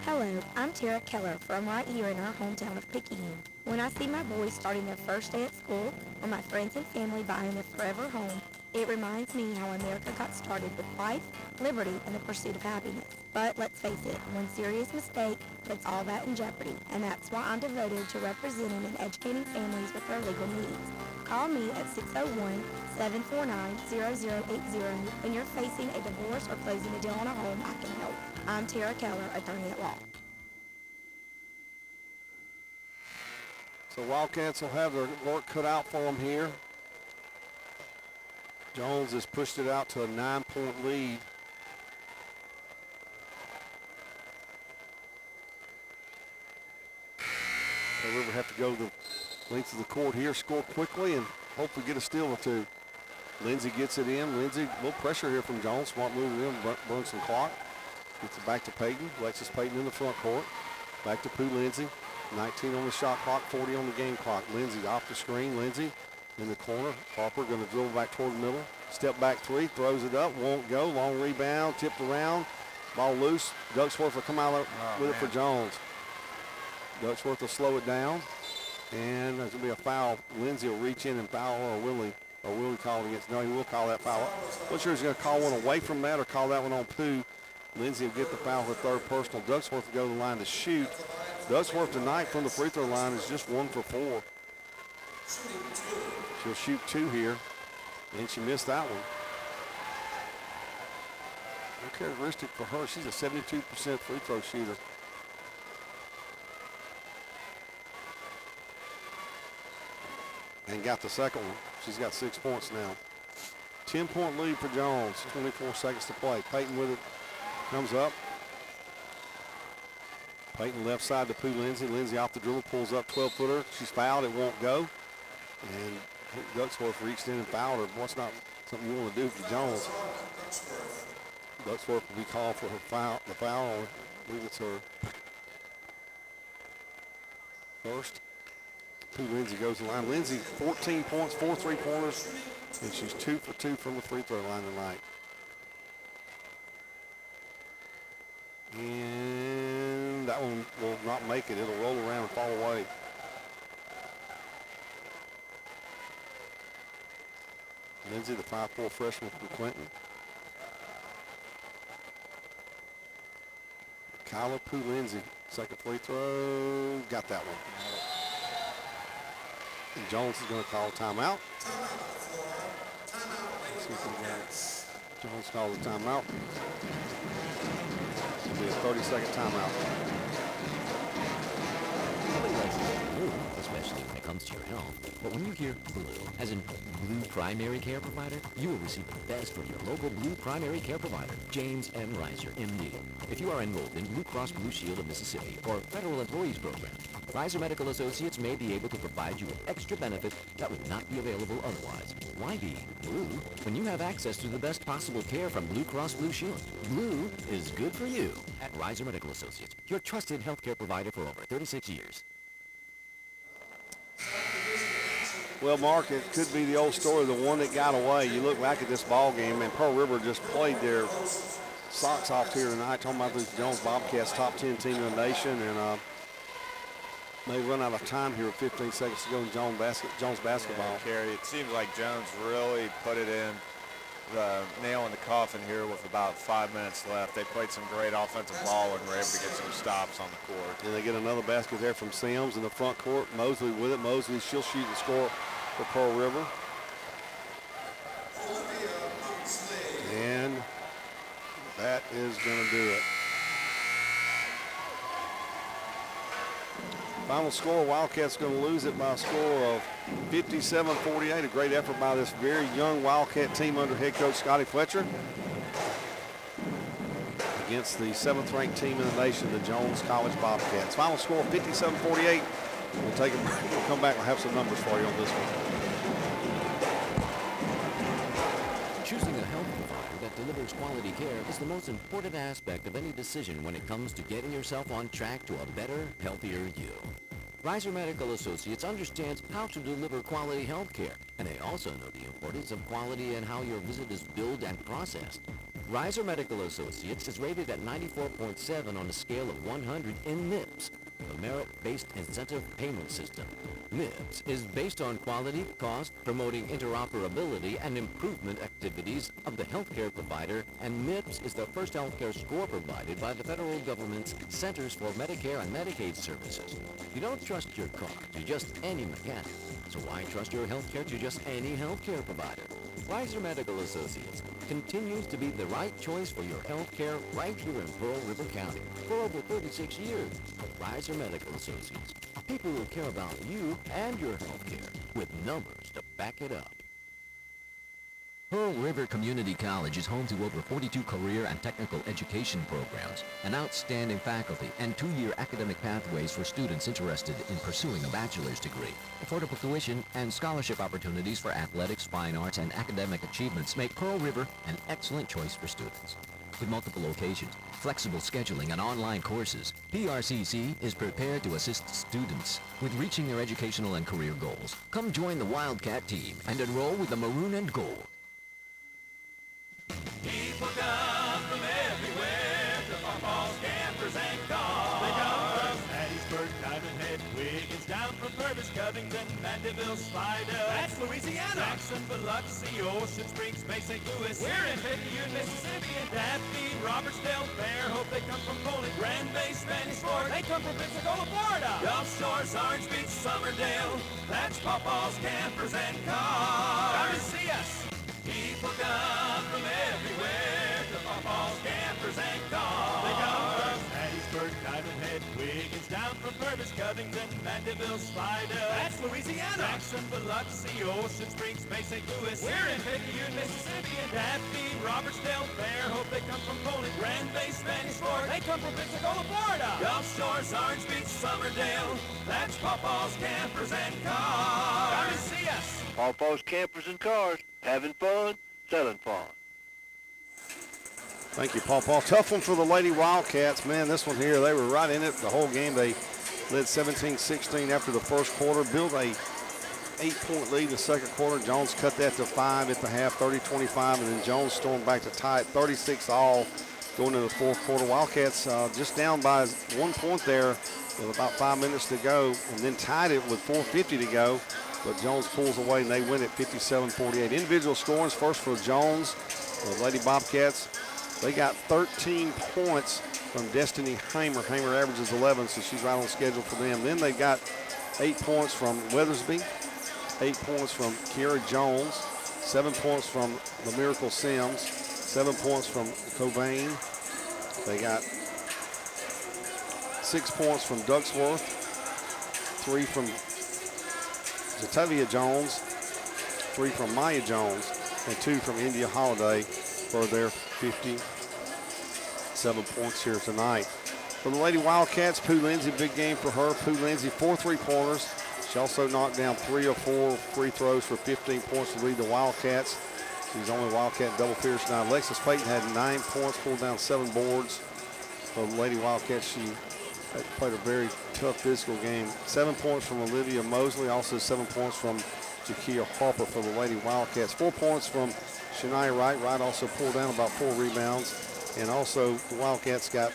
Hello, I'm Tara Keller from right here in our hometown of Picayune. When I see my boys starting their first day at school or my friends and family buying their forever home, it reminds me how America got started with life, liberty, and the pursuit of happiness. But let's face it, one serious mistake puts all that in jeopardy, and that's why I'm devoted to representing and educating families with their legal needs. Call me at 601-749-0080 when you're facing a divorce or closing a deal on a home. I can help. I'm Tara Keller, attorney at law. So Wildcats will have their work cut out for them here. Jones has pushed it out to a 9-point lead. The River have to go the length of the court here, score quickly, and hopefully get a steal or two. Lindsay gets it in. Lindsay, a little pressure here from Jones. Smart move in, burns some clock. Gets it back to Peyton. Alexis Peyton in the front court. Back to Pooh Lindsay. 19 on the shot clock, 40 on the game clock. Lindsay off the screen. Lindsay in the corner. Harper going to dribble back toward the middle. Step back three, throws it up, won't go. Long rebound, tipped around. Ball loose. Ducksworth will come out with it for Jones. Ducksworth will slow it down. And there's going to be a foul. Lindsay will reach in and foul or Willie call against. No, he will call that foul. Not sure he's going to call one away from that or call that one on Pooh. Lindsay will get the foul for third personal. Ducksworth will go to the line to shoot. Ducksworth tonight from the free throw line is just 1 for 4. She'll shoot 2 here, and she missed that one. Uncharacteristic for her, she's a 72% free throw shooter. And got the second one. She's got 6 points now. 10-point lead for Jones, 24 seconds to play. Peyton with it, comes up. Peyton left side to Pooh Lindsay. Lindsay off the dribble, pulls up 12-footer. She's fouled, it won't go. And Ducksworth reached in and fouled her. What's not something you want to do for Jones? Ducksworth will be called for her foul. The foul, I believe it's her first. Pooh Lindsay goes to the line. Lindsay, 14 points, 4 3-pointers, and she's 2 for 2 from the free throw line tonight. And that one will not make it. It'll roll around and fall away. Lindsay, the 5'4" freshman from Clinton. Kyla Pooh Lindsay, second free throw, got that one. And Jones is going to call a timeout. Jones calls a timeout. It'll be a 30-second timeout. Nobody likes to get blue, especially when it comes to your health. But when you hear blue, as in Blue Primary Care Provider, you will receive the best from your local Blue Primary Care Provider, James M. Reiser, MD. If you are enrolled in Blue Cross Blue Shield of Mississippi or Federal Employees Program, Reiser Medical Associates may be able to provide you with extra benefits that would not be available otherwise. Why be blue when you have access to the best possible care from Blue Cross Blue Shield? Blue is good for you at Reiser Medical Associates, your trusted healthcare provider for over 36 years. Well, Mark, it could be the old story, the one that got away. You look back at this ball game, and Pearl River just played their socks off here tonight, talking about the Jones Bobcats, top 10 team in the nation, and they run out of time here with 15 seconds to go in Jones basketball. Yeah, Kerry, it seems like Jones really put it in the nail in the coffin here with about 5 minutes left. They played some great offensive ball and were able to get some stops on the court. And they get another basket there from Sims in the front court. Mosley with it. Mosley, she'll shoot and score for Pearl River. And that is going to do it. Final score, Wildcats going to lose it by a score of 57-48. A great effort by this very young Wildcat team under head coach Scotty Fletcher against the 7th-ranked team in the nation, the Jones College Bobcats. Final score, 57-48. We'll take a break. We'll come back and have some numbers for you on this one. Choosing a health provider that delivers quality care is the most important aspect of any decision when it comes to getting yourself on track to a better, healthier you. Reiser Medical Associates understands how to deliver quality health care, and they also know the importance of quality and how your visit is billed and processed. Reiser Medical Associates is rated at 94.7 on a scale of 100 in MIPS, the Merit-Based Incentive Payment System. MIPS is based on quality, cost, promoting interoperability and improvement activities of the healthcare provider, and MIPS is the first healthcare score provided by the federal government's Centers for Medicare and Medicaid Services. You don't trust your car to just any mechanic, so why trust your healthcare to just any healthcare provider? Reiser Medical Associates continues to be the right choice for your health care right here in Pearl River County for over 36 years. Reiser Medical Associates, people who care about you and your health care with numbers to back it up. Pearl River Community College is home to over 42 career and technical education programs, an outstanding faculty, and 2-year academic pathways for students interested in pursuing a bachelor's degree. Affordable tuition and scholarship opportunities for athletics, fine arts, and academic achievements make Pearl River an excellent choice for students. With multiple locations, flexible scheduling, and online courses, PRCC is prepared to assist students with reaching their educational and career goals. Come join the Wildcat team and enroll with the Maroon and Gold. People come from everywhere to football campers and cars. They come from Hattiesburg, Diamond Head, Wiggins, down from Purvis, Covington, Mandeville, Slidell. That's Louisiana. Jackson, Biloxi, Ocean Springs, Bay St. Louis. We're in Picayune, Mississippi, and Daphne, Robertsdale, Fairhope. They come from Poland, Grand Bay, Spanish Fork. They come from Pensacola, Florida. Gulf Shores, Orange Beach, Somerdale. That's Pawpaw's Campers and Cars. Come to see us. People come from everywhere to Pawpaw's Campers and Cars. They come from Hattiesburg, Diamond Head, Wiggins, down from Purvis, Covington, Mandeville, Slidell. That's Louisiana. Jackson, Biloxi, Ocean Springs, Bay St. Louis. We're in Picayune, Mississippi, and Daphne, Robertsdale, Fairhope. They come from Poland, Grand Bay, Spanish Fork. They come from Pensacola, Florida. Gulf Shores, Orange Beach, Somerdale. That's Pawpaw's Campers and Cars. Come to see us. Pawpaw's Campers and Cars. Having fun, selling fun. Thank you, Paul. Tough one for the Lady Wildcats. Man, this one here, they were right in it the whole game. They led 17-16 after the first quarter, built a 8-point lead in the second quarter. Jones cut that to 5 at the half, 30-25, and then Jones stormed back to tie it 36-all Going into the fourth quarter, Wildcats just down by 1 point there with about 5 minutes to go, and then tied it with 4:50 to go. But Jones pulls away, and they win it 57-48. Individual scorings first for Jones. The Lady Bobcats, they got 13 points from Destiny Hamer. Hamer averages 11, so she's right on schedule for them. Then they got 8 points from Weathersby, 8 points from Kiara Jones, 7 points from the Miracle Sims, 7 points from Cobain. They got 6 points from Ducksworth, 3 from Zatavia Jones, 3 from Maya Jones, and 2 from India Holiday for their 57 points here tonight. For the Lady Wildcats, Pooh Lindsay, big game for her. Pooh Lindsay, 4 3-pointers. She also knocked down 3 of 4 free throws for 15 points to lead the Wildcats. She's the only Wildcat in double figures tonight. Alexis Payton had 9 points, pulled down 7 boards. For the Lady Wildcats, she played a very tough physical game. 7 points from Olivia Mosley, also 7 points from Jakia Harper for the Lady Wildcats. 4 points from Shania Wright. Wright also pulled down about 4 rebounds. And also the Wildcats got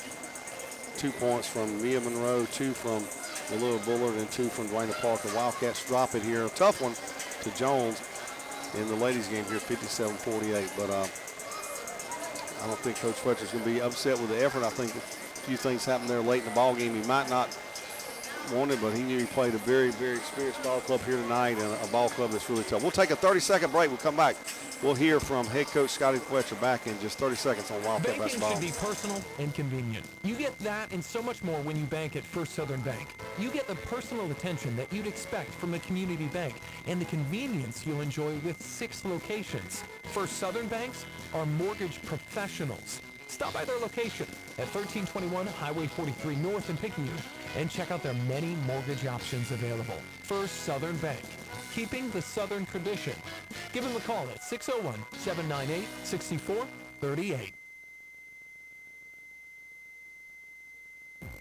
2 points from Mia Monroe, 2 from Malua Bullard, and 2 from Dwayna Parker. Wildcats drop it here. A tough one to Jones in the ladies game here, 57-48. But I don't think Coach Fletcher's going to be upset with the effort. I think a few things happened there late in the ball game. He might not want it, but he knew he played a very, very experienced ball club here tonight, and a ball club that's really tough. We'll take a 30-second break. We'll come back. We'll hear from head coach Scotty Fletcher back in just 30 seconds on Wildcat basketball. Banking should be personal and convenient. You get that and so much more when you bank at First Southern Bank. You get the personal attention that you'd expect from a community bank and the convenience you'll enjoy with 6 locations. First Southern Banks are mortgage professionals. Stop by their location at 1321 Highway 43 North in Picayune and check out their many mortgage options available. First Southern Bank, keeping the Southern tradition. Give them a call at 601-798-6438.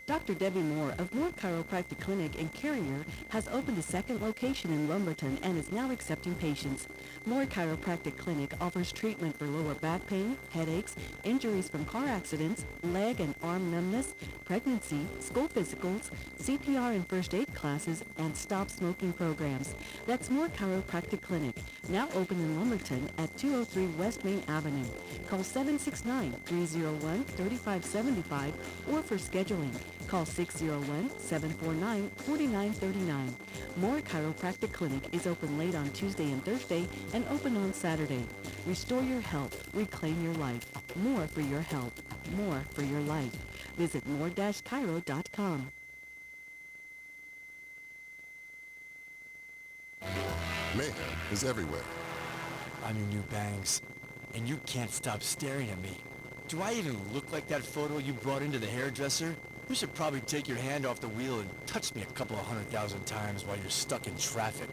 Dr. Debbie Moore of Moore Chiropractic Clinic in Carrier has opened a second location in Lumberton and is now accepting patients. Moore Chiropractic Clinic offers treatment for lower back pain, headaches, injuries from car accidents, leg and arm numbness, pregnancy, school physicals, CPR and first aid classes, and stop smoking programs. That's Moore Chiropractic Clinic, now open in Lumberton at 203 West Main Avenue. Call 769-301-3575 or for scheduling. Call 601-749-4939. Moore Chiropractic Clinic is open late on Tuesday and Thursday and open on Saturday. Restore your health. Reclaim your life. More for your health. More for your life. Visit more-chiro.com. Mayhem is everywhere. I'm your new bangs, and you can't stop staring at me. Do I even look like that photo you brought into the hairdresser? You should probably take your hand off the wheel and touch me a couple of 100,000 times while you're stuck in traffic.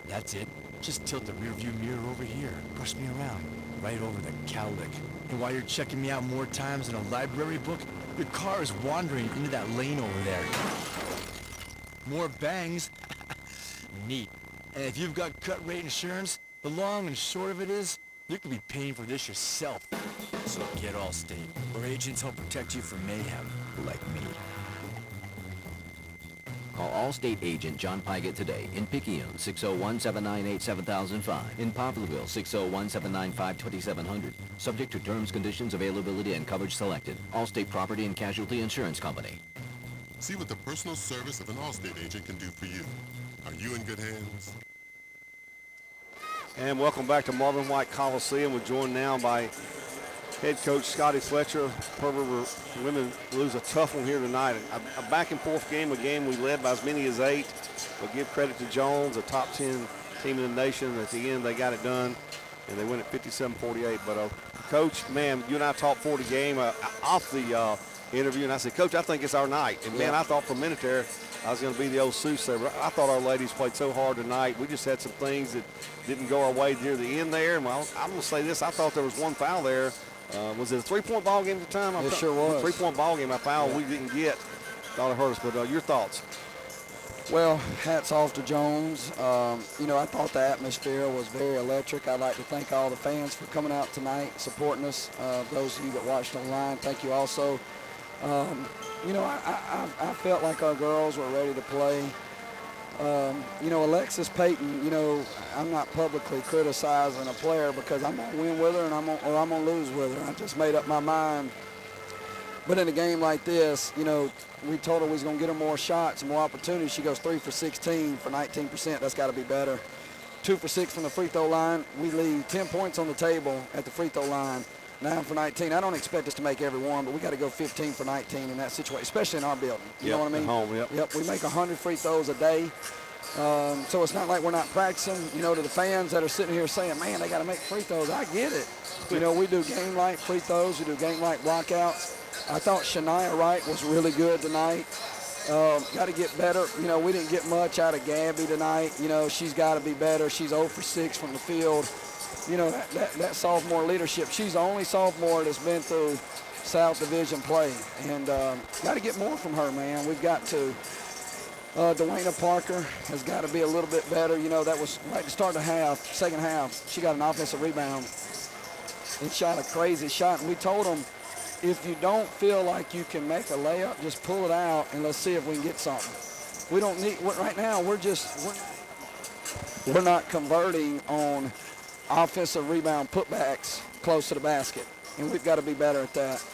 That's it. Just tilt the rearview mirror over here. Brush me around, right over the cowlick. And while you're checking me out more times than a library book, your car is wandering into that lane over there. More bangs? Neat. And if you've got cut rate insurance, the long and short of it is, you could be paying for this yourself. So get Allstate, where agents help protect you from mayhem, like me. Call Allstate agent John Pygott today in Picayune, 601-798-7005. In Poplarville, 601-795-2700. Subject to terms, conditions, availability, and coverage selected. Allstate Property and Casualty Insurance Company. See what the personal service of an Allstate agent can do for you. Are you in good hands? And welcome back to Marvin White Coliseum. We're joined now by head coach Scotty Fletcher. Pearl River women lose a tough one here tonight. A back and forth game, a game we led by as many as 8. But give credit to Jones, a top 10 team in the nation. At the end, they got it done, and they win at 57-48. But, Coach, man, you and I talked before the game off the interview, and I said, Coach, I think it's our night. And, man, I thought for a minute there I was going to be the old soothsayer. But I thought our ladies played so hard tonight. We just had some things that didn't go our way near the end there. And, well, I'm going to say this. I thought there was one foul there. Was it a 3-point ball game at the time? It sure was. 3-point ball game. A foul we didn't get. Thought it hurt us. But your thoughts? Well, hats off to Jones. You know, I thought the atmosphere was very electric. I'd like to thank all the fans for coming out tonight, supporting us. Those of you that watched online, thank you also. You know, I felt like our girls were ready to play. You know, Alexis Payton, you know, I'm not publicly criticizing a player because I'm going to win with her and I'm going to lose with her. I just made up my mind. But in a game like this, you know, we told her we was going to get her more shots and more opportunities. She goes 3 for 16 for 19%. That's got to be better. 2 for 6 from the free throw line. We leave 10 points on the table at the free throw line. 9 for 19. I don't expect us to make every one, but we got to go 15 for 19 in that situation, especially in our building. You know what I mean? At home, Yep. We make 100 free throws a day. So it's not like we're not practicing. You know, to the fans that are sitting here saying, man, they got to make free throws. I get it. You know, we do game-like free throws. We do game-like blockouts. I thought Shania Wright was really good tonight. Got to get better. You know, we didn't get much out of Gabby tonight. You know, she's got to be better. She's 0 for 6 from the field. You know, that sophomore leadership. She's the only sophomore that's been through South Division play. And got to get more from her, man. We've got to. Dwayna Parker has got to be a little bit better. You know, that was right to start the half, second half. She got an offensive rebound and shot a crazy shot. And we told them, if you don't feel like you can make a layup, just pull it out and let's see if we can get something. We don't need, right now, we're not converting on offensive rebound putbacks close to the basket, and we've got to be better at that.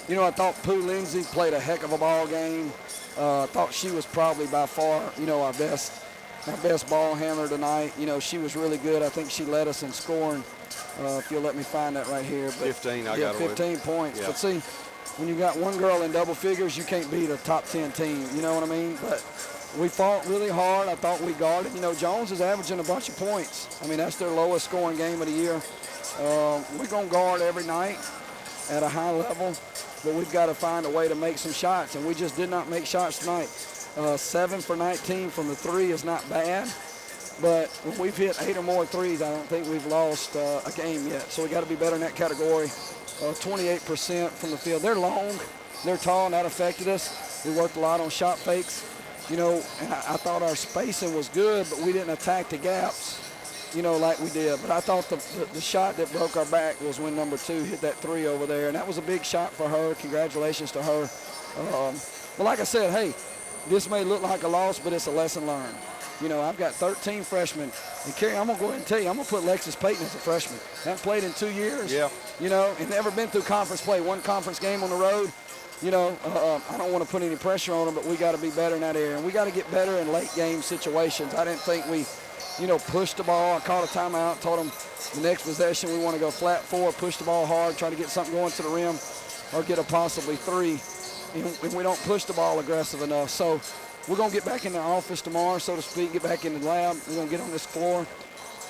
You know, I thought Pooh Lindsay played a heck of a ball game. I thought she was probably by far, you know, our best ball handler tonight. You know, she was really good. I think she led us in scoring. If you'll let me find that right here. But 15, I got it. 15 points. Yeah. But see, when you got one girl in double figures, you can't beat a top 10 team. You know what I mean? But we fought really hard. I thought we guarded. You know, Jones is averaging a bunch of points. I mean, that's their lowest scoring game of the year. We're going to guard every night at a high level, but we've got to find a way to make some shots, and we just did not make shots tonight. 7 for 19 from the three is not bad, but when we've hit 8 or more threes, I don't think we've lost a game yet. So we got to be better in that category. 28% from the field. They're long, they're tall, and that affected us. We worked a lot on shot fakes. You know, and I thought our spacing was good, but we didn't attack the gaps, you know, like we did. But I thought the shot that broke our back was when number 2 hit that 3 over there, and that was a big shot for her. Congratulations to her. But like I said, hey, this may look like a loss, but it's a lesson learned. You know, I've got 13 freshmen. And, Kerry, I'm going to go ahead and tell you, I'm going to put Lexus Payton as a freshman. Haven't played in 2 years. Yeah. You know, and never been through conference play. One conference game on the road. You know, I don't want to put any pressure on them, but we got to be better in that area. And we got to get better in late game situations. I didn't think we, you know, pushed the ball. I called a timeout, told them the next possession we want to go flat 4, push the ball hard, try to get something going to the rim, or get a possibly 3. And we don't push the ball aggressive enough. So we're going to get back in the office tomorrow, so to speak, get back in the lab. We're going to get on this floor.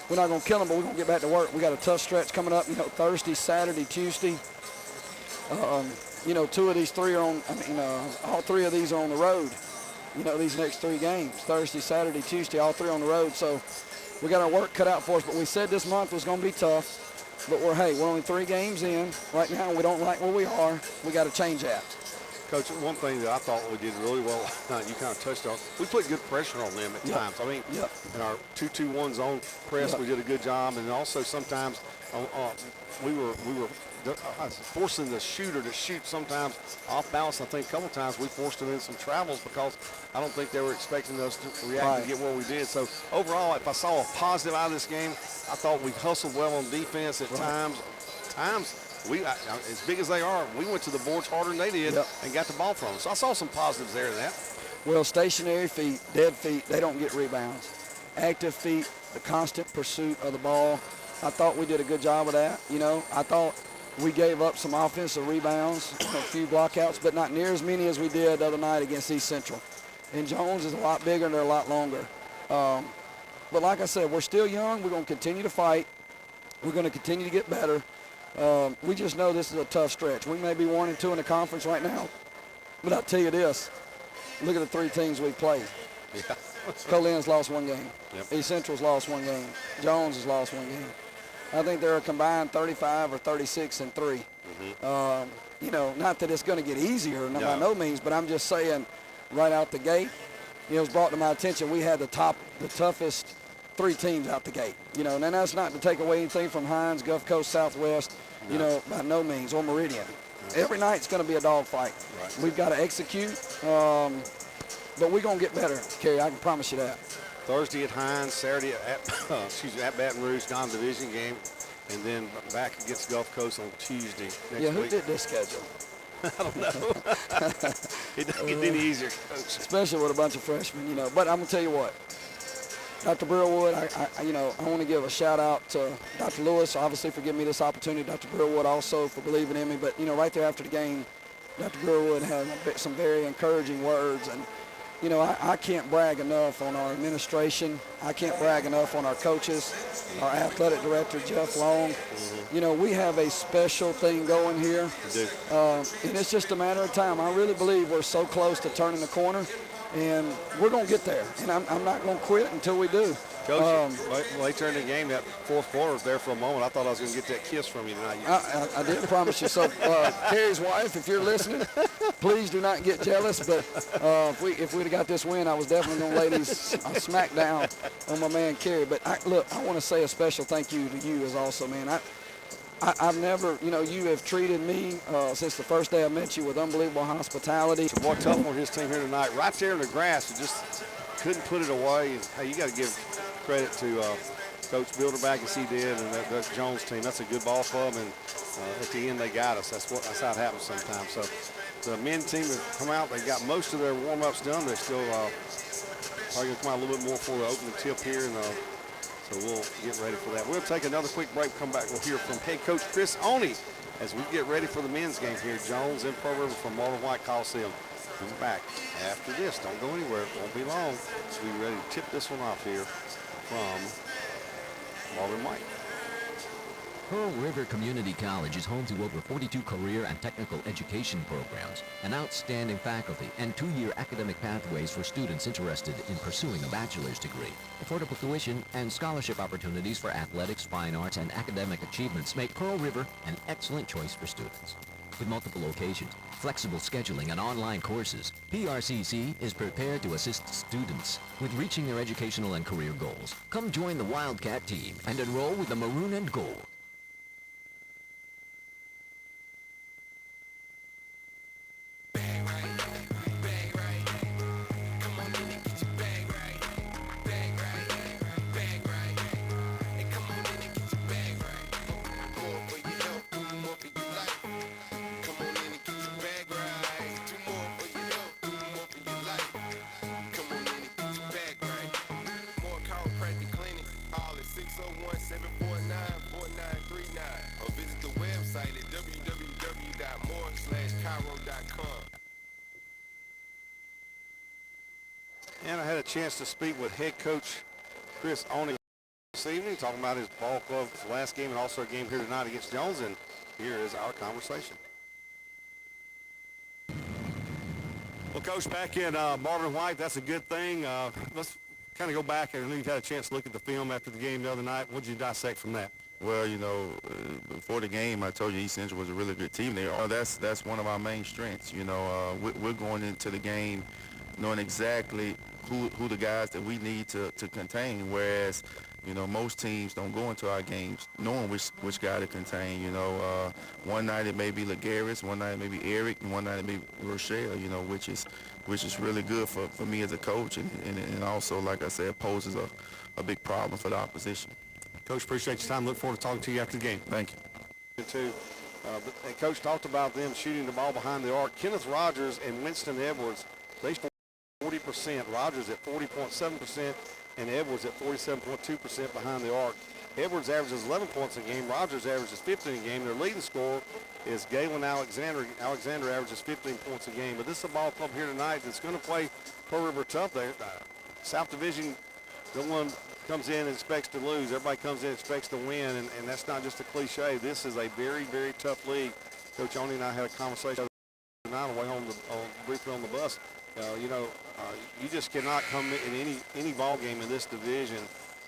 We're not going to kill them, but we're going to get back to work. We got a tough stretch coming up, you know, Thursday, Saturday, Tuesday. You know, 2 of these 3 are on, all 3 of these are on the road. You know, these next 3 games, Thursday, Saturday, Tuesday, all 3 on the road. So we got our work cut out for us, but we said this month was going to be tough. But we're only 3 games in right now. We don't like where we are. We got to change that. Coach, one thing that I thought we did really well last night, you kind of touched on, we put good pressure on them at times. I mean, in our 2-2-1 zone press, we did a good job, and also sometimes we were forcing the shooter to shoot sometimes off balance. I think a couple times we forced them in some travels because I don't think they were expecting us to react and get what we did. So overall, if I saw a positive out of this game, I thought we hustled well on defense at times. We, as big as they are, we went to the boards harder than they did and got the ball from them. So I saw some positives there in that. Well, stationary feet, dead feet, they don't get rebounds. Active feet, the constant pursuit of the ball, I thought we did a good job of that. You know, I thought we gave up some offensive rebounds, a few blockouts, but not near as many as we did the other night against East Central. And Jones is a lot bigger and they're a lot longer. But like I said, we're still young. We're going to continue to fight. We're going to continue to get better. We just know this is a tough stretch. We may be 1-2 in the conference right now, but I'll tell you this. Look at the 3 teams we've played. Yeah. Colin's lost 1 game. East Central's lost 1 game. Jones has lost 1 game. I think they're a combined 35 or 36-3. You know, not that it's going to get easier, by no means, but I'm just saying right out the gate, it was brought to my attention we had the toughest 3 teams out the gate. And that's not to take away anything from Hines, Gulf Coast, Southwest, by no means, or Meridian. Every night's going to be a dogfight. Right. We've got to execute, but we're going to get better, Kerry. I can promise you that. Thursday at Hines, Saturday at Baton Rouge, non-division game, and then back against Gulf Coast on Tuesday next week. Who did this schedule? I don't know. It doesn't get any easier, Coach. Especially with a bunch of freshmen, But I'm going to tell you what. Dr. Burwood, I want to give a shout out to Dr. Lewis, obviously, for giving me this opportunity. Dr. Burwood also for believing in me. But, right there after the game, Dr. Burwood had some very encouraging words. And, I can't brag enough on our administration. I can't brag enough on our coaches, our athletic director, Jeff Long. Mm-hmm. We have a special thing going here. We do. And it's just a matter of time. I really believe we're so close to turning the corner. And we're going to get there, and I'm not going to quit until we do. Coach, later in the game, that fourth quarter was there for a moment. I thought I was going to get that kiss from you tonight. I did promise you. So, Kerry's wife, if you're listening, please do not get jealous. But if we'd have got this win, I was definitely going to lay these smack down on my man Kerry. But, I want to say a special thank you to you as also, man. I've never, you have treated me since the first day I met you with unbelievable hospitality. Boy, tough on his team here tonight. Right there in the grass, it just couldn't put it away. And, hey, you got to give credit to Coach Bilderback as he did, and that Jones team. That's a good ball club, and at the end they got us. That's how it happens sometimes. So the men team have come out. They got most of their warm-ups done. They're still probably going to come out a little bit more for the opening tip here, and so we'll get ready for that. We'll take another quick break. Come back. We'll hear from head coach Chris Oney as we get ready for the men's game here. Jones and Pearl River from Marvin White Coliseum. We'll be back after this. Don't go anywhere. It won't be long. We'll be ready to tip this one off here from Marvin White. Pearl River Community College is home to over 42 career and technical education programs, an outstanding faculty, and 2-year academic pathways for students interested in pursuing a bachelor's degree. Affordable tuition and scholarship opportunities for athletics, fine arts, and academic achievements make Pearl River an excellent choice for students. With multiple locations, flexible scheduling, and online courses, PRCC is prepared to assist students with reaching their educational and career goals. Come join the Wildcat team and enroll with the Maroon and Gold. And I had a chance to speak with head coach Chris Oney this evening, talking about his ball club's last game and also a game here tonight against Jones, and here is our conversation. Well, Coach, back in Marvin White, that's a good thing. Let's kind of go back, and you've had a chance to look at the film after the game the other night. What did you dissect from that? Well, before the game, I told you East Central was a really good team. That's one of our main strengths. We're going into the game knowing exactly who the guys that we need to contain, whereas, most teams don't go into our games knowing which guy to contain. One night it may be Lagaris, one night it may be Eric, and one night it may be Rochelle, which is really good for me as a coach, and also, like I said, poses a big problem for the opposition. Coach, appreciate your time. Look forward to talking to you after the game. Thank you. And Coach talked about them shooting the ball behind the arc. Kenneth Rogers and Winston Edwards, they 40%. Rogers at 40.7% and Edwards at 47.2% behind the arc. Edwards averages 11 points a game. Rogers averages 15 a game. Their leading scorer is Galen Alexander. Alexander averages 15 points a game. But this is a ball club here tonight that's going to play Pearl River tough. There, South Division, no one comes in and expects to lose. Everybody comes in and expects to win, and that's not just a cliche. This is a very, very tough league. Coach Oney and I had a conversation tonight on the way home, briefly on the bus. You just cannot come in any ball game in this division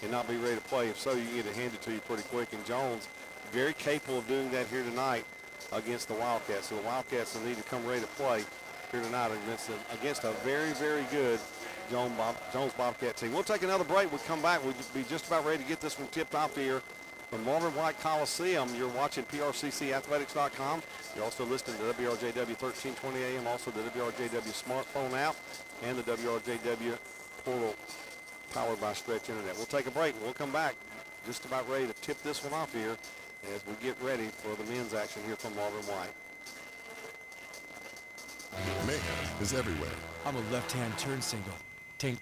and not be ready to play. If so, you can get it handed to you pretty quick. And Jones, very capable of doing that here tonight against the Wildcats. So the Wildcats will need to come ready to play here tonight against a very, very good Jones Bobcat team. We'll take another break. We'll come back. We'll be just about ready to get this one tipped off here from Marvin White Coliseum. You're watching PRCCathletics.com. You're also listening to WRJW 1320 AM, also the WRJW smartphone app, and the WRJW portal powered by Stretch Internet. We'll take a break. We'll come back just about ready to tip this one off here as we get ready for the men's action here from Marvin White. Mayhem is everywhere. I'm a left-hand turn signal. Tink,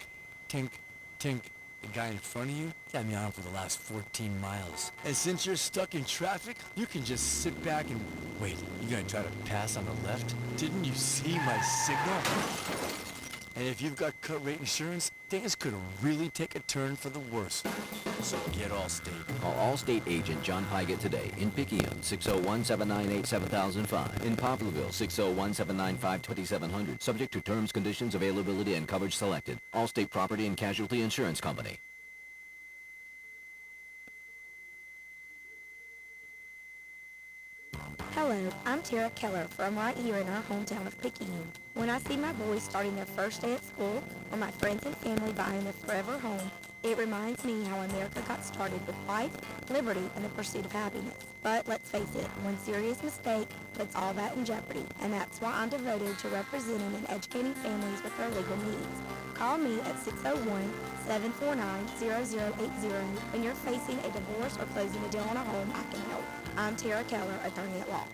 tink, tink. The guy in front of you got me on for the last 14 miles. And since you're stuck in traffic, you can just sit back and wait. You gonna try to pass on the left? Didn't you see my signal? And if you've got cut rate insurance, things could really take a turn for the worse. So get Allstate. Call Allstate agent John Pygott today in Picayune, 601-798-7005. In Poplarville, 601-795-2700. Subject to terms, conditions, availability, and coverage selected. Allstate Property and Casualty Insurance Company. Hello, I'm Tara Keller from right here in our hometown of Picayune. When I see my boys starting their first day at school, or my friends and family buying their forever home, it reminds me how America got started with life, liberty, and the pursuit of happiness. But let's face it, one serious mistake puts all that in jeopardy, and that's why I'm devoted to representing and educating families with their legal needs. Call me at 601-749-0080 when you're facing a divorce or closing a deal on a home. I can help. I'm Tara Keller, attorney at law.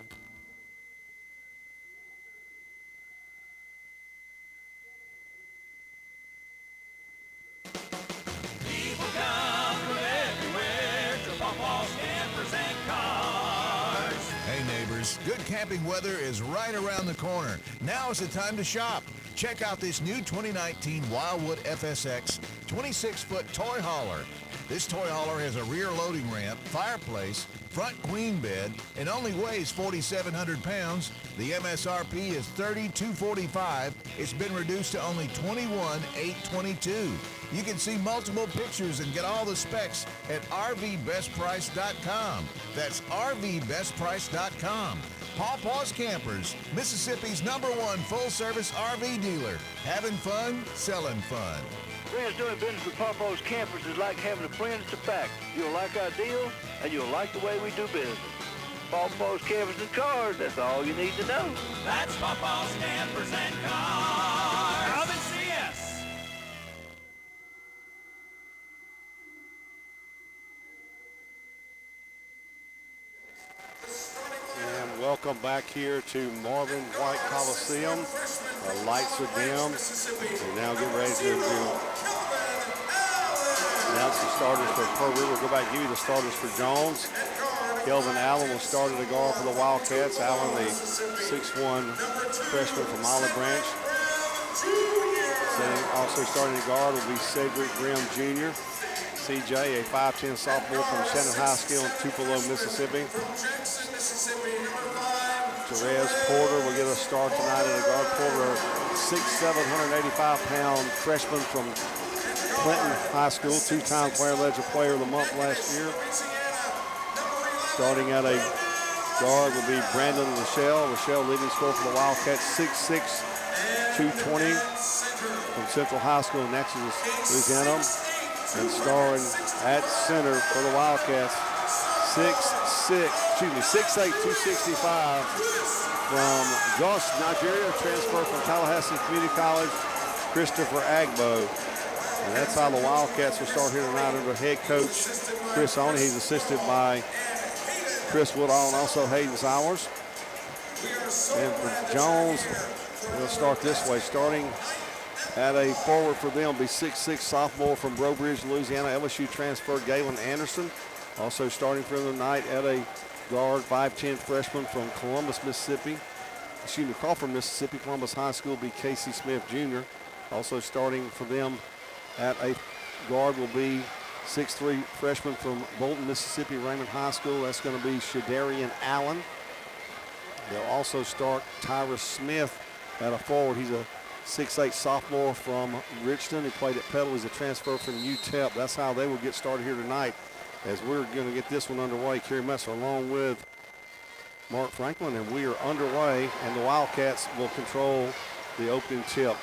People come from everywhere to Pawpaw's Campers and Cars. Hey neighbors, good camping weather is right around the corner. Now is the time to shop. Check out this new 2019 Wildwood FSX 26-foot toy hauler. This toy hauler has a rear loading ramp, fireplace, front queen bed, and only weighs 4,700 pounds. The MSRP is $30,245. It's been reduced to only $21,822. You can see multiple pictures and get all the specs at RVBestPrice.com. That's RVBestPrice.com. Pawpaw's Campers, Mississippi's #1 full-service RV dealer. Having fun, selling fun. Friends, doing business with Pawpaw's Campers is like having a friend at your back. You'll like our deal, and you'll like the way we do business. Pawpaw's Campers and Cars, that's all you need to know. That's Pawpaw's Campers and Cars. Come and see us. And welcome back here to Marvin White Coliseum. The lights are dim. We now get ready to announce the starters for Pearl River. Go back and give you the starters for Jones. Kelvin Allen will start at the guard for the Wildcats. Allen, the 6'1" freshman from Olive Branch. Also starting at guard will be Cedric Grimm Jr. CJ, a 5'10" sophomore from Shannon High School in Tupelo, Mississippi. Jerez Porter will get a start tonight at the guard. Porter, 6'7", 185-pound freshman from Clinton High School, two-time Clare Ledger Player of the Month last year. Starting at a guard will be Brandon Rochelle. Rochelle leading scorer for the Wildcats, 6'6", 220 from Central High School in Natchez, Louisiana. And starring at center for the Wildcats, 6'8", 265 from Jos, Nigeria, transfer from Tallahassee Community College, Christopher Agbo. And that's how the Wildcats will start here tonight under head coach Chris Oney. He's assisted by Chris Woodall and also Hayden Sowers. And for Jones, we'll start this way. Starting at a forward for them will be 6'6" sophomore from Breaux Bridge, Louisiana, LSU transfer Galen Anderson. Also starting for them tonight at a guard, 5'10" freshman from Columbus, Mississippi. Crawford, Mississippi. Columbus High School will be Casey Smith Jr. Also starting for them at a guard will be 6'3" freshman from Bolton, Mississippi, Raymond High School. That's going to be Shadarian Allen. They'll also start Tyrus Smith at a forward. He's a 6'8" sophomore from Richton. He played at Petal. He's a transfer from UTEP. That's how they will get started here tonight as we're going to get this one underway. Kerry Messer along with Mark Franklin, and we are underway, and the Wildcats will control the opening tip.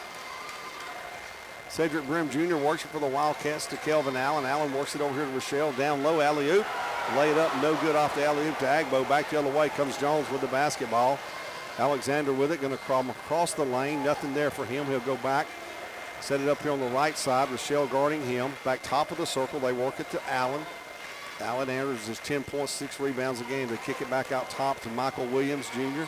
Cedric Brim Jr. works it for the Wildcats to Kelvin Allen. Allen works it over here to Rochelle. Down low, alley-oop. Lay it up, no good off the alley-oop to Agbo. Back the other way comes Jones with the basketball. Alexander with it, going to come across the lane. Nothing there for him. He'll go back, set it up here on the right side. Rochelle guarding him. Back top of the circle, they work it to Allen. Allen averages his 10 points, 6 rebounds a game. They kick it back out top to Michael Williams Jr.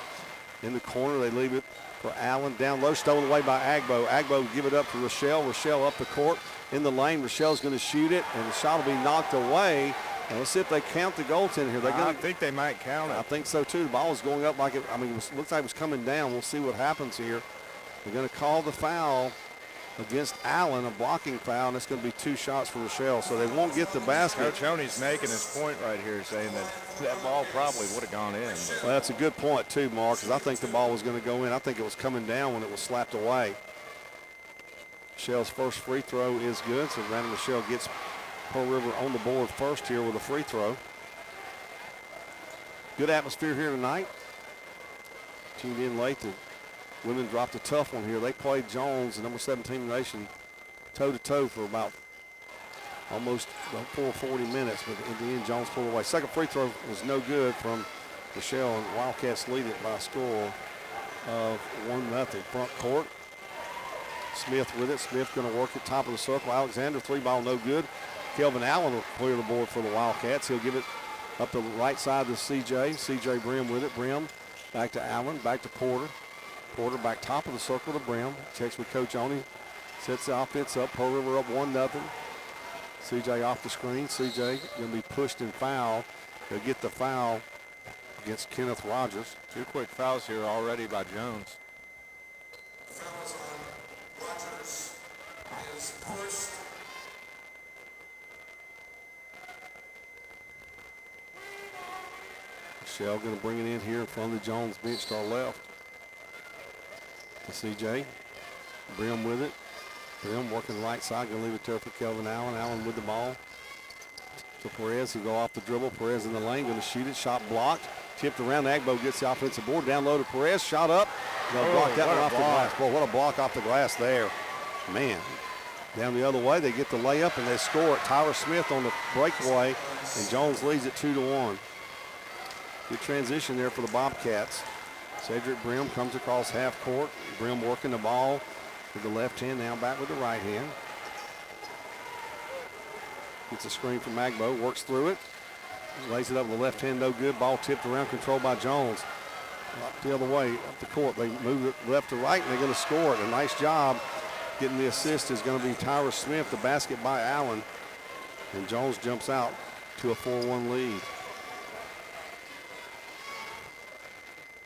In the corner, they leave it for Allen. Down low, stolen away by Agbo. Agbo give it up to Rochelle. Rochelle up the court in the lane. Rochelle's going to shoot it, and the shot will be knocked away. And let's see if they count the goaltender here. I think they might count it. I think so too. The ball is going up like it. I mean, it looks like it was coming down. We'll see what happens here. They're going to call the foul against Allen, a blocking foul, and it's going to be 2 shots for Rochelle. So they won't get the basket. Coach Honey's making his point right here, saying that ball probably would have gone in. Well, that's a good point too, Mark, because I think the ball was going to go in. I think it was coming down when it was slapped away. Rochelle's first free throw is good, so Brandon Rochelle gets Pearl River on the board first here with a free throw. Good atmosphere here tonight. Tuned in late. The women dropped a tough one here. They played Jones, the number 17 in the nation, toe-to-toe for about almost 40 minutes, but in the end, Jones pulled away. Second free throw was no good from Rochelle, and Wildcats lead it by a score of 1-0. Front court. Smith with it. Smith going to work at top of the circle. Alexander, 3-ball, no good. Kelvin Allen will clear the board for the Wildcats. He'll give it up the right side to CJ. CJ Brim with it. Brim back to Allen, back to Porter. Porter back top of the circle to Brim. Checks with Coach Oney. Sets the offense up. Pearl River up 1-0. CJ off the screen. CJ going to be pushed and fouled. He'll get the foul against Kenneth Rogers. 2 quick fouls here already by Jones. Fouls on Rogers is first. Rochelle going to bring it in here in front of the Jones bench to our left. To CJ. Brim with it. Brim working right side. Going to leave it there for Kelvin Allen. Allen with the ball. To Perez. He'll go off the dribble. Perez in the lane. Going to shoot it. Shot blocked. Tipped around. Agbo gets the offensive board. Down low to Perez. Shot up. They'll block that one off the glass. Boy, what a block off the glass there. Man. Down the other way. They get the layup and they score it. Tyler Smith on the breakaway. And Jones leads it 2-1. Good transition there for the Bobcats. Cedric Brim comes across half court. Brim working the ball with the left hand, now back with the right hand. Gets a screen from Agbo, works through it. Lays it up with the left hand, no good. Ball tipped around, controlled by Jones. Up the other way, up the court. They move it left to right, and they're going to score it. A nice job getting the assist is going to be Tyler Smith, the basket by Allen. And Jones jumps out to a 4-1 lead.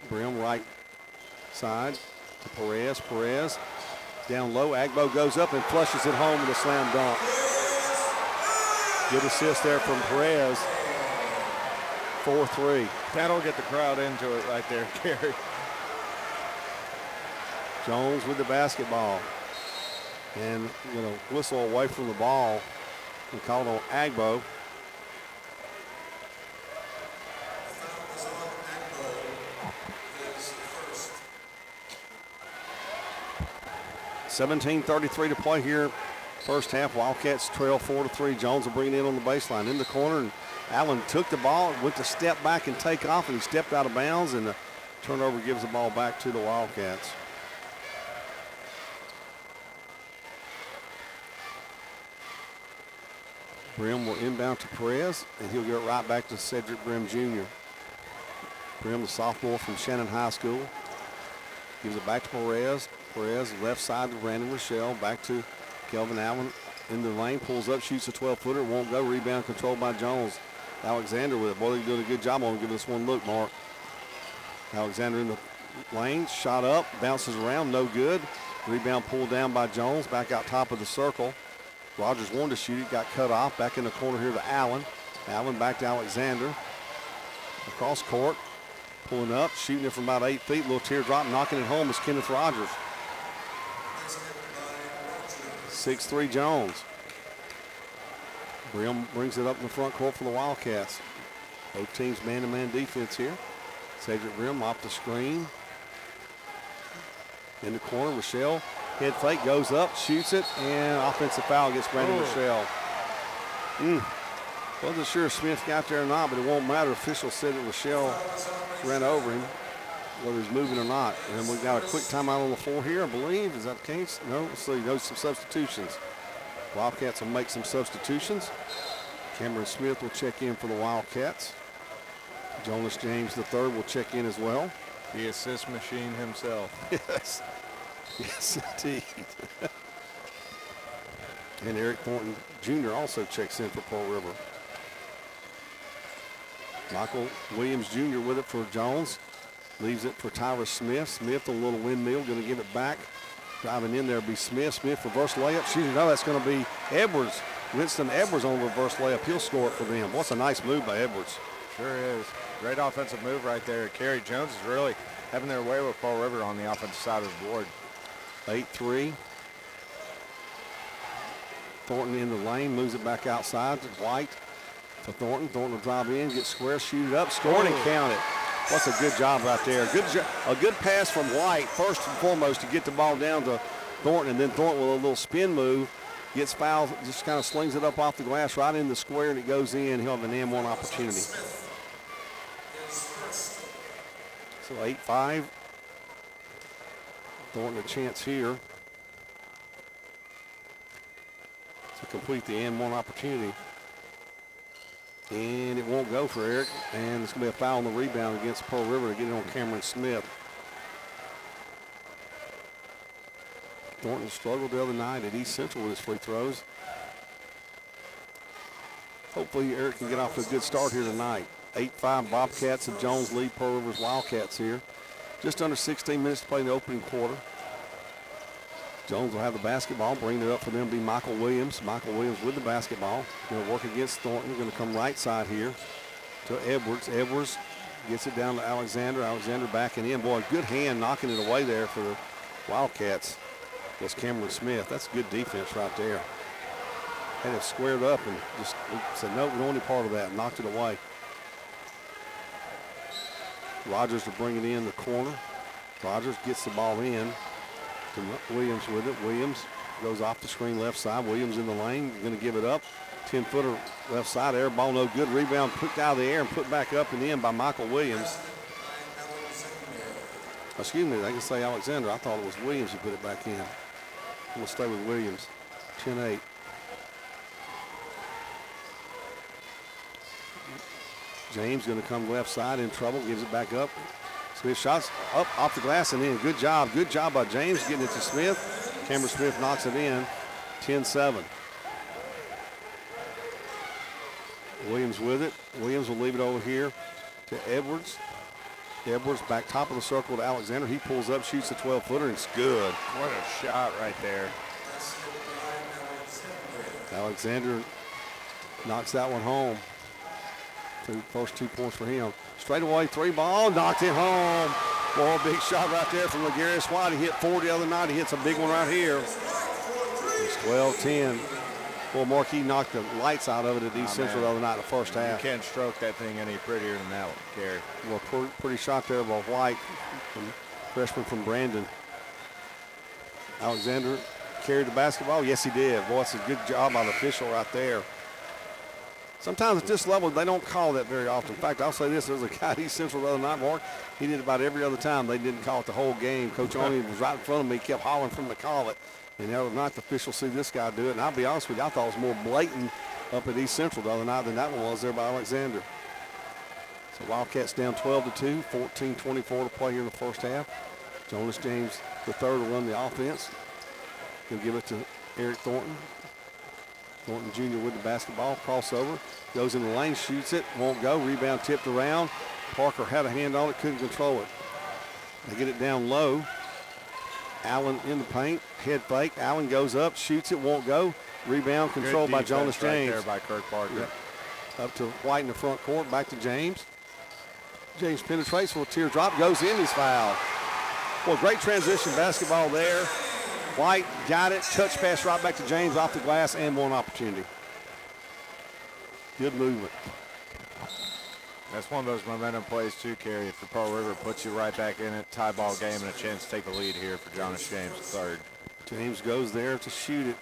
Brim right side to Perez. Perez down low. Agbo goes up and flushes it home with a slam dunk. Good assist there from Perez. 4-3. That'll get the crowd into it right there, Gary. Jones with the basketball. And going to whistle away from the ball and call it on Agbo. 17:33 to play here. First half, Wildcats trail 4-3. Jones will bring it in on the baseline. In the corner, and Allen took the ball, went to step back and take off, and he stepped out of bounds, and the turnover gives the ball back to the Wildcats. Brim will inbound to Perez, and he'll get it right back to Cedric Brim Jr. Brim, the sophomore from Shannon High School, gives it back to Perez. Perez, left side to Brandon Rochelle, back to Kelvin Allen in the lane, pulls up, shoots a 12-footer, won't go, rebound controlled by Jones. Alexander with it. Boy, they're doing a good job on him. Give this one look, Mark. Alexander in the lane, shot up, bounces around, no good. Rebound pulled down by Jones, back out top of the circle. Rogers wanted to shoot it, got cut off. Back in the corner here to Allen. Allen back to Alexander. Across court, pulling up, shooting it from about 8 feet. Little teardrop, knocking it home is Kenneth Rogers. 6'3" Jones. Brim brings it up in the front court for the Wildcats. Both teams man-to-man defense here. Cedric Brim off the screen. In the corner, Rochelle Head fake, goes up, shoots it, and offensive foul gets Brandon Rochelle. Wasn't sure if Smith got there or not, but it won't matter. Officials said that Rochelle ran over him, whether he's moving or not. And we've got a quick timeout on the floor here, I believe. Is that the case? No, let's see. There's some substitutions. Wildcats will make some substitutions. Cameron Smith will check in for the Wildcats. Jonas James III will check in as well. The assist machine himself. Yes. Yes, indeed. And Eric Thornton Jr. also checks in for Pearl River. Michael Williams Jr. with it for Jones. Leaves it for Tyrus Smith. Smith, a little windmill, going to give it back. Driving in there will be Smith. Smith reverse layup. Shooting. No, that's going to be Edwards. Winston Edwards on the reverse layup. He'll score it for them. What's a nice move by Edwards. Sure is. Great offensive move right there. Kerry Jones is really having their way with Pearl River on the offensive side of the board. 8-3. Thornton in the lane, moves it back outside to White. For Thornton. Thornton will drive in, get square, shoot it up, score it and count it. What's a good job right there. A good pass from White, first and foremost, to get the ball down to Thornton, and then Thornton with a little spin move, gets fouled, just kind of slings it up off the glass right in the square, and it goes in. He'll have an and one opportunity. So 8-5. Thornton a chance here to complete the and one opportunity. And it won't go for Eric. And it's going to be a foul on the rebound against Pearl River to get it on Cameron Smith. Thornton struggled the other night at East Central with his free throws. Hopefully Eric can get off to a good start here tonight. 8-5 Bobcats and Jones lead Pearl River's Wildcats here. Just under 16 minutes to play in the opening quarter. Jones will have the basketball. Bring it up for them to be Michael Williams. Michael Williams with the basketball. Going to work against Thornton. Going to come right side here to Edwards. Edwards gets it down to Alexander. Alexander backing in. Boy, good hand knocking it away there for the Wildcats. Was Cameron Smith. That's good defense right there. Had it squared up and just said, no, we don't want any part of that. Knocked it away. Rogers to bring it in the corner. Rogers gets the ball in. Williams with it. Williams goes off the screen left side. Williams in the lane. Going to give it up. 10-footer left side. Air ball no good. Rebound put out of the air and put back up and in by Michael Williams. Excuse me, I can say Alexander. I thought it was Williams who put it back in. I'm going to stay with Williams. 10-8. James going to come left side in trouble. Gives it back up. Smith shots up off the glass and in. Good job. Good job by James getting it to Smith. Cameron Smith knocks it in. 10-7. Williams with it. Williams will leave it over here to Edwards. Edwards back top of the circle to Alexander. He pulls up, shoots a 12-footer, and it's good. What a shot right there. Alexander knocks that one home. First 2 points for him. Straight away, three ball, knocked it home. Boy, big shot right there from LaGarius White. He hit 4 the other night. He hits a big one right here. It's 12-10. Boy, Marquis knocked the lights out of it at East Central the other night in the first half. You can't stroke that thing any prettier than that one, Gary. Well, pretty shot there by White, freshman from Brandon. Alexander carried the basketball. Yes, he did. Boy, it's a good job by the official right there. Sometimes at this level, they don't call that very often. In fact, I'll say this. There was a guy at East Central the other night, Mark. He did it about every other time. They didn't call it the whole game. Coach Oney was right in front of me. He kept hollering for him to call it. And the other night, the officials see this guy do it. And I'll be honest with you, I thought it was more blatant up at East Central the other night than that one was there by Alexander. So Wildcats down 12-2, 14-24 to play here in the first half. Jonas James III will run the offense. He'll give it to Eric Thornton. Thornton Jr. with the basketball, crossover, goes in the lane, shoots it, won't go, rebound tipped around. Parker had a hand on it, couldn't control it. They get it down low. Allen in the paint, head fake. Allen goes up, shoots it, won't go. Rebound controlled by Jonas James. Right there by Kirk Parker. Yep. Up to White in the front court, back to James. James penetrates for a teardrop, goes in, he's fouled. Well, great transition basketball there. White got it, touch pass right back to James off the glass, and one opportunity. Good movement. That's one of those momentum plays too, Kerry. If the Pearl River puts you right back in it, tie ball game and a chance to take the lead here for Jonas James III. James goes there to shoot it.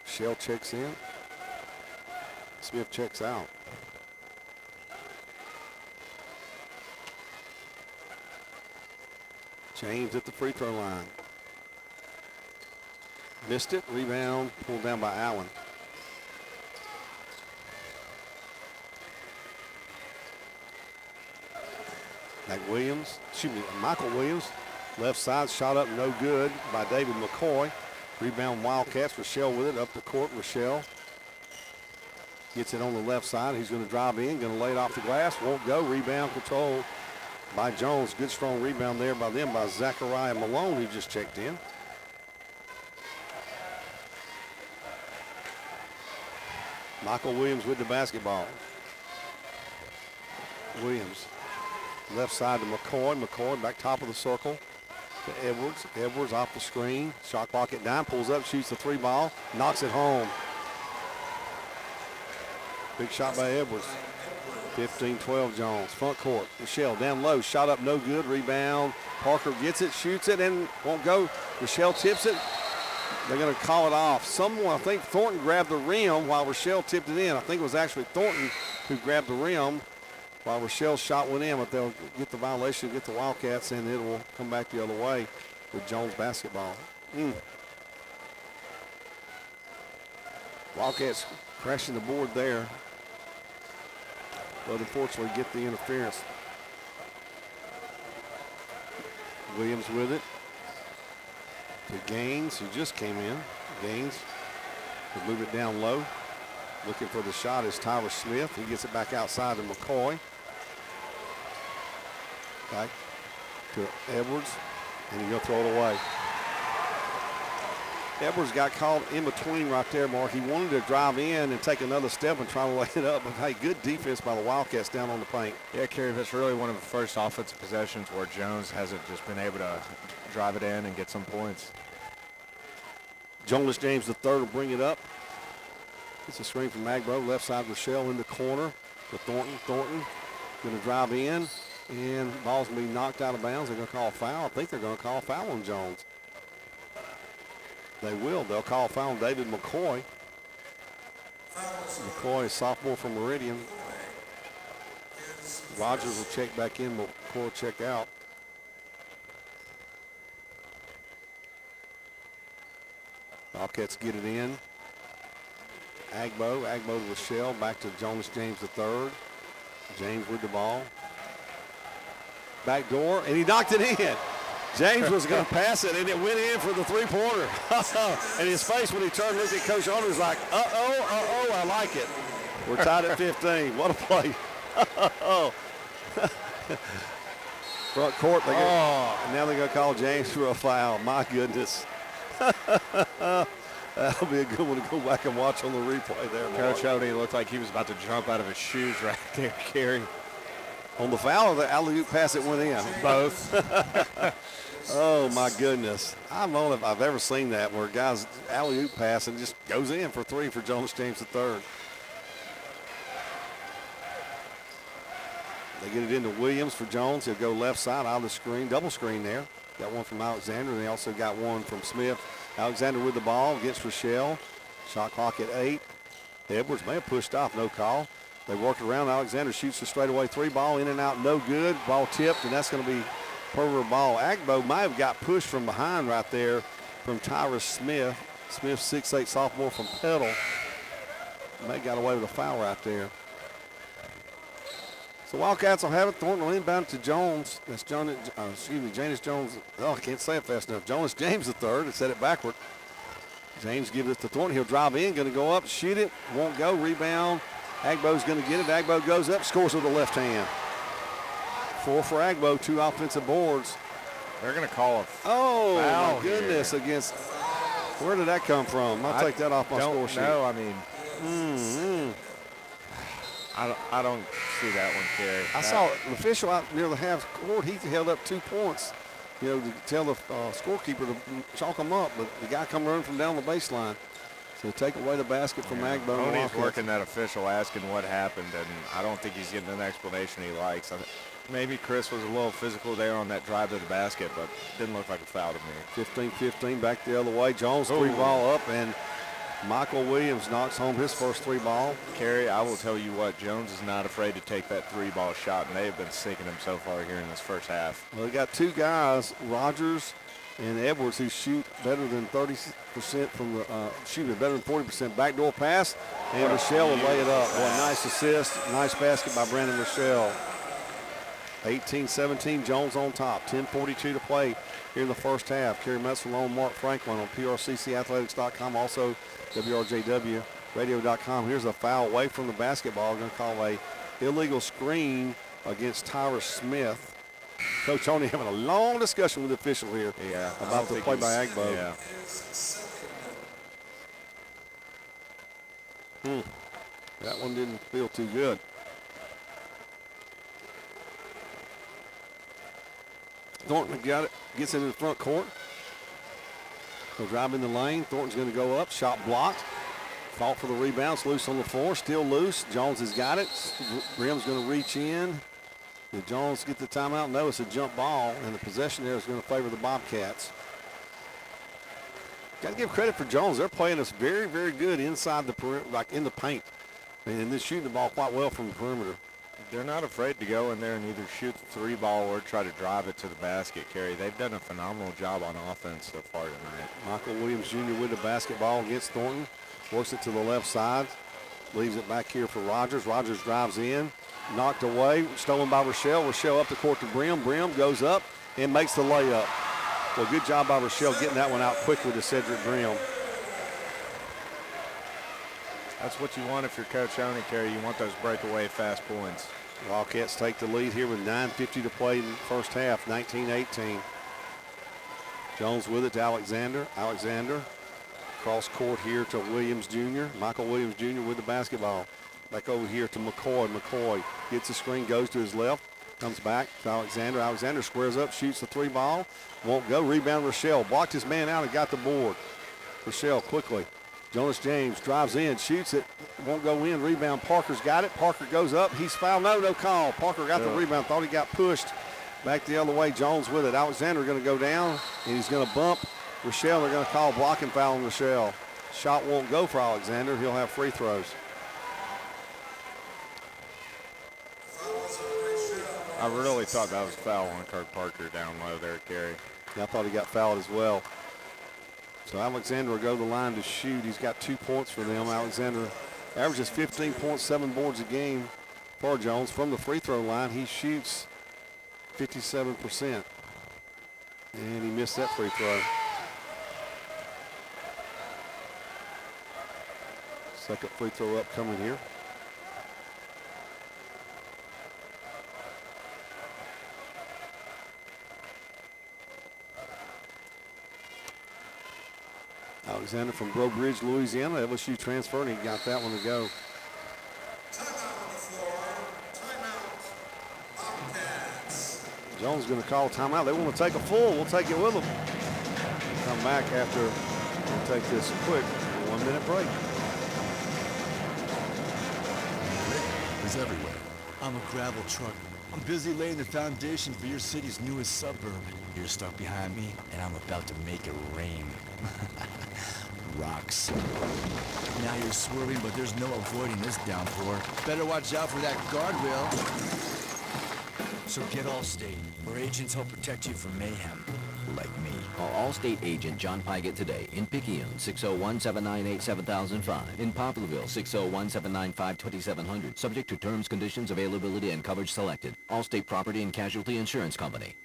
Shell checks in. Smith checks out. James at the free throw line. Missed it. Rebound pulled down by Allen. Michael Williams, left side, shot up, no good by David McCoy. Rebound Wildcats, Rochelle with it, up the court, Rochelle. Gets it on the left side, he's gonna drive in, gonna lay it off the glass, won't go, rebound control by Jones. Good strong rebound there by them, by Zachariah Malone, who just checked in. Michael Williams with the basketball. Williams. Left side to McCoy. McCoy back top of the circle to Edwards. Edwards off the screen. Shot clock at 9. Pulls up, shoots the 3 ball. Knocks it home. Big shot by Edwards. 15-12 Jones. Front court. Rochelle down low. Shot up no good. Rebound. Parker gets it, shoots it, and won't go. Rochelle tips it. They're going to call it off. I think Thornton grabbed the rim while Rochelle tipped it in. I think it was actually Thornton who grabbed the rim while Rochelle's shot went in, but they'll get the violation, get the Wildcats, and it will come back the other way with Jones basketball. Wildcats crashing the board there, but unfortunately get the interference. Williams with it to Gaines, who just came in. Gaines will move it down low. Looking for the shot is Tyler Smith. He gets it back outside to McCoy. Back to Edwards, and he's going to throw it away. Edwards got caught in between right there, Mark. He wanted to drive in and take another step and try to lay it up, but hey, good defense by the Wildcats down on the paint. Yeah, Kerry, that's really one of the first offensive possessions where Jones hasn't just been able to drive it in and get some points. Jonas James III will bring it up. It's a screen from Magbo, left side Rochelle in the corner to Thornton. Thornton going to drive in, and ball's going to be knocked out of bounds. They're going to call a foul. I think they're going to call a foul on Jones. They will. They'll call a foul on David McCoy. McCoy is sophomore from Meridian. Rogers will check back in. McCoy will check out. Wildcats get it in. Agbo to Rochelle, back to Jonas James III. James with the ball. Back door, and he knocked it in. James was going to pass it, and it went in for the three-pointer. And his face when he turned and looked at Coach Arnold was like, I like it. We're tied at 15. What a play. Front court, and now they're going to call James for a foul. My goodness. That'll be a good one to go back and watch on the replay there. Coach Odie looked like he was about to jump out of his shoes right there, Kerry. On the foul or the alley-oop pass that went in? Both. Oh, my goodness. I don't know if I've ever seen that where a guy's alley-oop pass and just goes in for 3 for Jonas James III. They get it into Williams for Jones. He'll go left side out of the screen, double screen there. Got one from Alexander, and they also got one from Smith. Alexander with the ball against Rochelle. Shot clock at 8. Edwards may have pushed off, no call. They work around. Alexander shoots the straightaway 3 ball, in and out, no good. Ball tipped, and that's going to be per ball. Agbo might have got pushed from behind right there from Tyrus Smith. Smith, 6'8", sophomore from Petal. May got away with a foul right there. So Wildcats will have it. Thornton will inbound to Jones. That's Janus Jones. Oh, I can't say it fast enough. Jonas James III. I said it backward. James gives it to Thornton. He'll drive in, going to go up, shoot it, won't go. Rebound. Agbo's going to get it. Agbo goes up, scores with the left hand. 4 for Agbo, 2 offensive boards. They're going to call a foul. My goodness, here. Against. Where did that come from? I'll take that off my score sheet. No, I mean. I don't see that one, Kerry. I saw an official out near the half court. He held up 2 points, to tell the scorekeeper to chalk them up. But the guy come running from down the baseline. So take away the basket from Agbo. He's working that official asking what happened, and I don't think he's getting an explanation he likes. Maybe Chris was a little physical there on that drive to the basket, but didn't look like a foul to me. 15-15 back the other way. Jones three ball up, and Michael Williams knocks home his first three ball. Kerry, I will tell you what, Jones is not afraid to take that three ball shot, and they have been sinking him so far here in this first half. Well, they got two guys, Rogers and Edwards, who shoot better than 30% from the shooting better than 40%. Backdoor pass, and Michelle will lay it up. Boy, nice assist, nice basket by Brandon Michelle. 18-17, Jones on top. 10:42 to play here in the first half. Kerry Metzler along Mark Franklin on PRCCathletics.com, also WRJWradio.com. Here's a foul away from the basketball. Going to call a illegal screen against Tyra Smith. Coach Tony having a long discussion with the official here about the play by Agbo. Yeah. That one didn't feel too good. Thornton got it, gets into the front court. He'll drive in the lane. Thornton's going to go up, shot blocked. Fought for the rebound, it's loose on the floor, still loose. Jones has got it. Brim's going to reach in. Did Jones get the timeout? No, it's a jump ball, and the possession there is going to favor the Bobcats. Got to give credit for Jones. They're playing us very, very good inside the perimeter, like in the paint. And they're shooting the ball quite well from the perimeter. They're not afraid to go in there and either shoot the three ball or try to drive it to the basket, Kerry. They've done a phenomenal job on offense so far tonight. Michael Williams Jr. with the basketball against Thornton. Works it to the left side. Leaves it back here for Rogers. Rogers drives in. Knocked away. Stolen by Rochelle. Rochelle up the court to Brim. Brim goes up and makes the layup. Well, good job by Rochelle getting that one out quickly to Cedric Brim. That's what you want if you're Coach Oney, Kerry. You want those breakaway fast points. Wildcats take the lead here with 9:50 to play in the first half, 19-18. Jones with it to Alexander. Alexander cross court here to Williams Jr. Michael Williams Jr. with the basketball. Back over here to McCoy. McCoy gets the screen, goes to his left, comes back to Alexander. Alexander squares up, shoots the three ball. Won't go. Rebound Rochelle. Blocked his man out and got the board. Rochelle quickly. Jonas James drives in, shoots it, won't go in. Rebound, Parker's got it. Parker goes up, he's fouled. No call. Parker got the rebound, thought he got pushed. Back the other way, Jones with it. Alexander going to go down, and he's going to bump Rochelle. They're going to call blocking foul on Rochelle. Shot won't go for Alexander. He'll have free throws. I really thought that was a foul on Kirk Parker down low there, Kerry. Yeah, I thought he got fouled as well. So Alexander will go to the line to shoot. He's got 2 points for them. Alexander averages 15.7 boards a game for Jones. From the free throw line, he shoots 57%. And he missed that free throw. Second free throw up coming here. Alexander from Breaux Bridge, Louisiana. LSU transferred, and he got that one to go. Jones is going to call timeout. They want to take a full. We'll take it with them. Come back after we'll take this quick 1 minute break. Is everywhere. I'm a gravel truck. I'm busy laying the foundation for your city's newest suburb. You're stuck behind me, and I'm about to make it rain. Rocks. Now you're swerving, but there's no avoiding this downpour. Better watch out for that guardrail. So get Allstate, where agents help protect you from mayhem, like me. Call Allstate agent John Pygott today. In Picayune, 601-798-7005. In Poplarville, 601-795-2700. Subject to terms, conditions, availability, and coverage selected. Allstate Property and Casualty Insurance Company.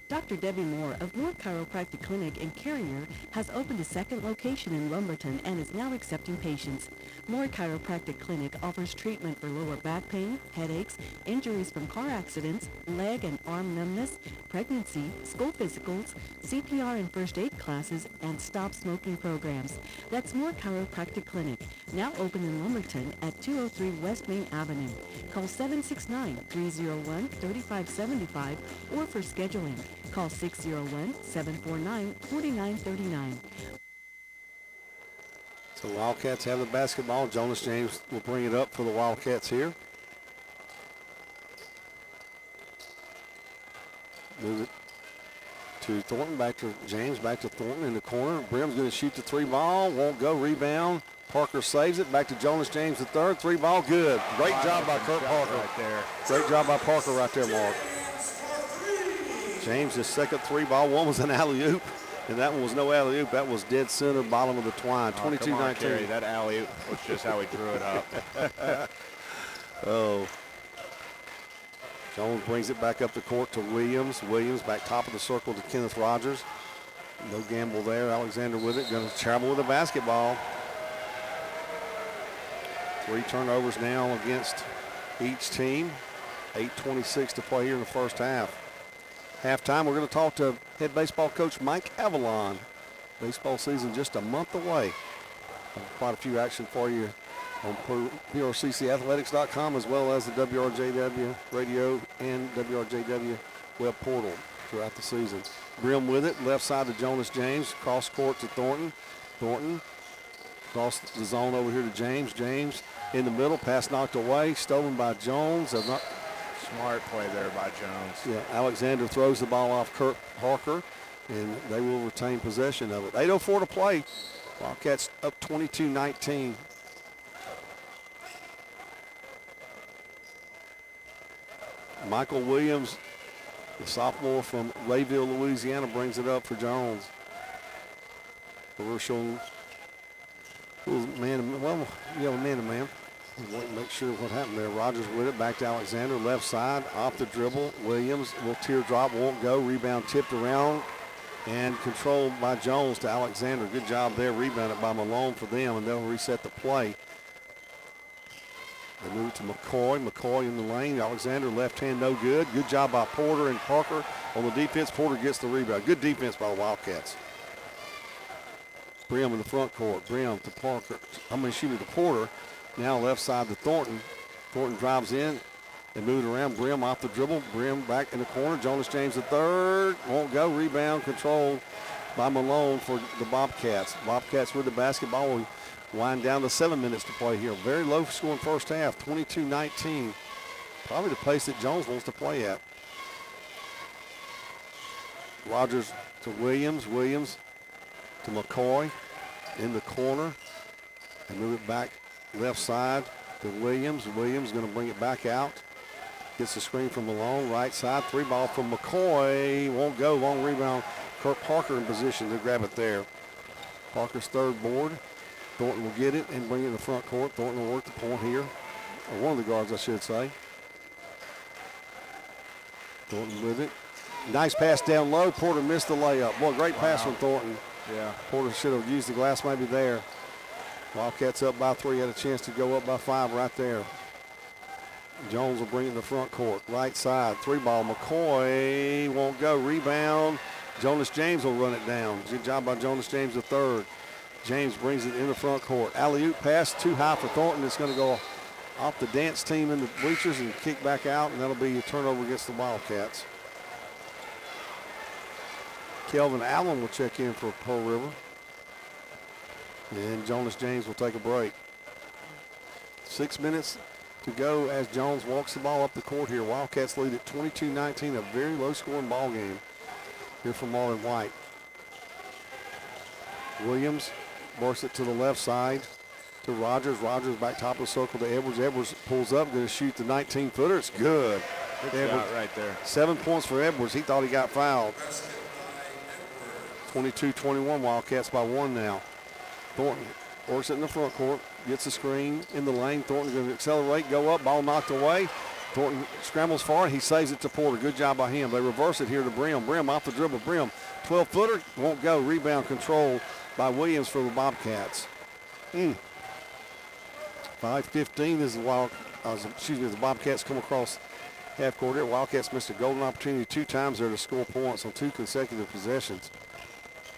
Dr. Debbie Moore of Moore Chiropractic Clinic in Carrier has opened a second location in Lumberton and is now accepting patients. Moore Chiropractic Clinic offers treatment for lower back pain, headaches, injuries from car accidents, leg and arm numbness, pregnancy, school physicals, CPR and first aid classes, and stop smoking programs. That's Moore Chiropractic Clinic, now open in Lumberton at 203 West Main Avenue. Call 769-301-3575 or for scheduling. Call 601-749-4939. So the Wildcats have the basketball. Jonas James will bring it up for the Wildcats here. Move it to Thornton, back to James, back to Thornton in the corner. Brim's going to shoot the 3-ball, won't go, rebound. Parker saves it, back to Jonas James the third, 3-ball, good. Great job by Kurt Parker. Right there. Great job by Parker right there, Mark. James, his second 3-ball, one was an alley-oop, and that one was no alley-oop. That was dead center, bottom of the twine, 22-19. That alley-oop was just how he threw it up. Oh. Jones brings it back up the court to Williams. Williams back top of the circle to Kenneth Rogers. No gamble there. Alexander with it, going to travel with the basketball. 3 turnovers now against each team. 8:26 to play here in the first half. Halftime, we're going to talk to head baseball coach Mike Avalon. Baseball season just a month away. Quite a few action for you on PRCCathletics.com as well as the WRJW radio and WRJW web portal throughout the season. Brim with it, left side to Jonas James, cross court to Thornton. Thornton across the zone over here to James. James in the middle, pass knocked away, stolen by Jones. Smart play there by Jones. Yeah, Alexander throws the ball off Kurt Parker, and they will retain possession of it. 8:04 to play. Wildcats up 22-19. Michael Williams, the sophomore from Rayville, Louisiana, brings it up for Jones. We're showing man-to-man. Make sure what happened there. Rogers with it, back to Alexander, left side, off the dribble. Williams, little teardrop, won't go. Rebound tipped around and controlled by Jones to Alexander. Good job there, rebounded by Malone for them, and they'll reset the play. They move to McCoy. McCoy in the lane. Alexander, left hand, no good. Good job by Porter and Parker on the defense. Porter gets the rebound. Good defense by the Wildcats. Brim in the front court. Brim to Parker. To Porter. Now left side to Thornton. Thornton drives in and moves around. Brim off the dribble. Brim back in the corner. Jonas James the third. Won't go. Rebound controlled by Malone for the Bobcats. Bobcats with the basketball. We wind down to 7 minutes to play here. Very low scoring first half. 22-19. Probably the pace that Jones wants to play at. Rogers to Williams. Williams to McCoy in the corner. And move it back left side to Williams. Williams going to bring it back out. Gets the screen from Malone. Right side. 3-ball from McCoy. Won't go. Long rebound. Kurt Parker in position to grab it there. Parker's third board. Thornton will get it and bring it in the front court. Thornton will work the point here. Or one of the guards, I should say. Thornton with it. Nice pass down low. Porter missed the layup. Boy, great pass from Thornton. Yeah. Porter should have used the glass maybe there. Wildcats up by 3, had a chance to go up by 5 right there. Jones will bring it in the front court. Right side, 3-ball. McCoy won't go. Rebound. Jonas James will run it down. Good job by Jonas James the third. James brings it in the front court. Alley-oop pass too high for Thornton. It's going to go off the dance team in the bleachers and kick back out, and that'll be a turnover against the Wildcats. Kelvin Allen will check in for Pearl River. And Jonas James will take a break. 6 minutes to go as Jones walks the ball up the court here. Wildcats lead at 22-19, a very low-scoring ball game here for Marlon White. Williams works it to the left side to Rogers. Rogers back top of the circle to Edwards. Edwards pulls up, going to shoot the 19-footer. It's good. Good shot right there. 7 points for Edwards. He thought he got fouled. 22-21, Wildcats by 1 now. Thornton works it in the front court, gets the screen in the lane. Thornton going to accelerate, go up, ball knocked away. Thornton scrambles forward, he saves it to Porter. Good job by him. They reverse it here to Brim. Brim off the dribble. Brim, 12-footer, won't go. Rebound control by Williams for the Bobcats. 5:15 is the Bobcats come across half court here. Wildcats missed a golden opportunity 2 times there to score points on 2 consecutive possessions.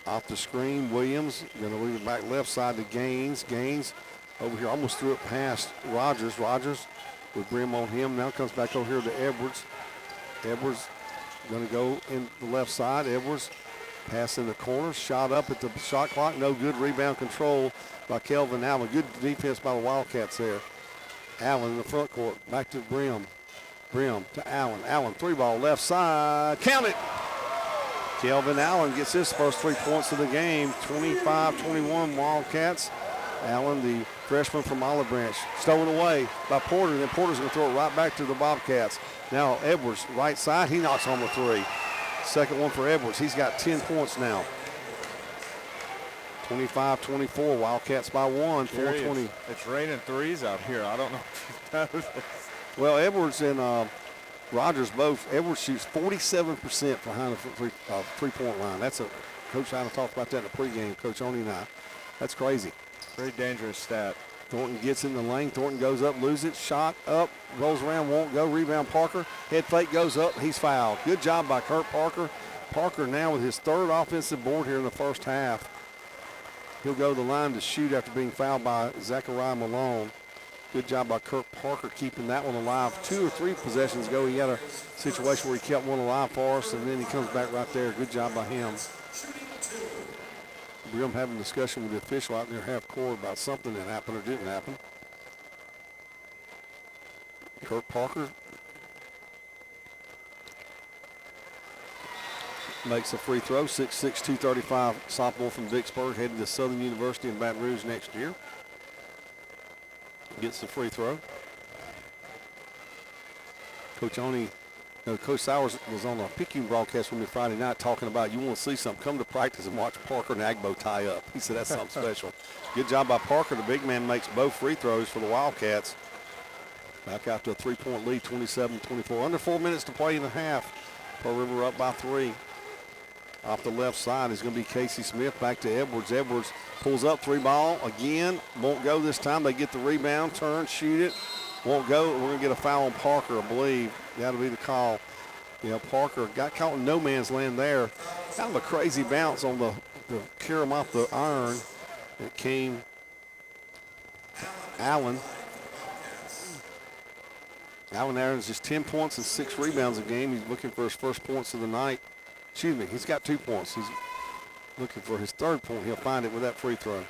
Off the screen, Williams going to leave it back left side to Gaines. Gaines over here almost threw it past Rogers. Rogers with Brim on him. Now comes back over here to Edwards. Edwards going to go in the left side. Edwards pass in the corner. Shot up at the shot clock. No good. Rebound control by Kelvin Allen. Good defense by the Wildcats there. Allen in the front court. Back to Brim. Brim to Allen. Allen, 3-ball left side. Count it. Kelvin Allen gets his first 3 points of the game. 25-21 Wildcats. Allen, the freshman from Olive Branch, stolen away by Porter, and then Porter's going to throw it right back to the Bobcats. Now Edwards, right side, he knocks home a 3. Second one for Edwards. He's got 10 points now. 25-24, Wildcats by 1, 4:20. It's raining threes out here. I don't know if you noticed. Well, Edwards and Rogers both. Edwards shoots 47% behind the three-point line. That's a Coach Allen talked about that in the pregame. Coach Oni and I. That's crazy. Very dangerous stat. Thornton gets in the lane. Thornton goes up, loses it. Shot up, rolls around, won't go. Rebound Parker. Head fake goes up. He's fouled. Good job by Kurt Parker. Parker now with his third offensive board here in the first half. He'll go to the line to shoot after being fouled by Zachariah Malone. Good job by Kurt Parker keeping that one alive. 2 or 3 possessions ago, he had a situation where he kept one alive for us, and then he comes back right there. Good job by him. Brim having a discussion with the official out there half court about something that happened or didn't happen. Kurt Parker makes a free throw. 6'6", 235 sophomore from Vicksburg, headed to Southern University in Baton Rouge next year. Gets the free throw. Coach Oni, Coach Sowers was on a Picayune broadcast with me Friday night talking about, you want to see something, come to practice and watch Parker and Agbo tie up. He said that's something special. Good job by Parker. The big man makes both free throws for the Wildcats. Back out to a 3-point lead, 27-24. Under 4 minutes to play in the half. Pearl River up by 3. Off the left side is going to be Casey Smith. Back to Edwards. Edwards pulls up, 3-ball again. Won't go this time. They get the rebound, turn, shoot it. Won't go. We're going to get a foul on Parker, I believe. That'll be the call. Parker got caught in no man's land there. Kind of a crazy bounce on the carry him off the iron. It came Allen. Allen Aaron's just 10 points and 6 rebounds a game. He's looking for his first points of the night. Excuse me, he's got 2 points. He's looking for his third point. He'll find it with that free throw.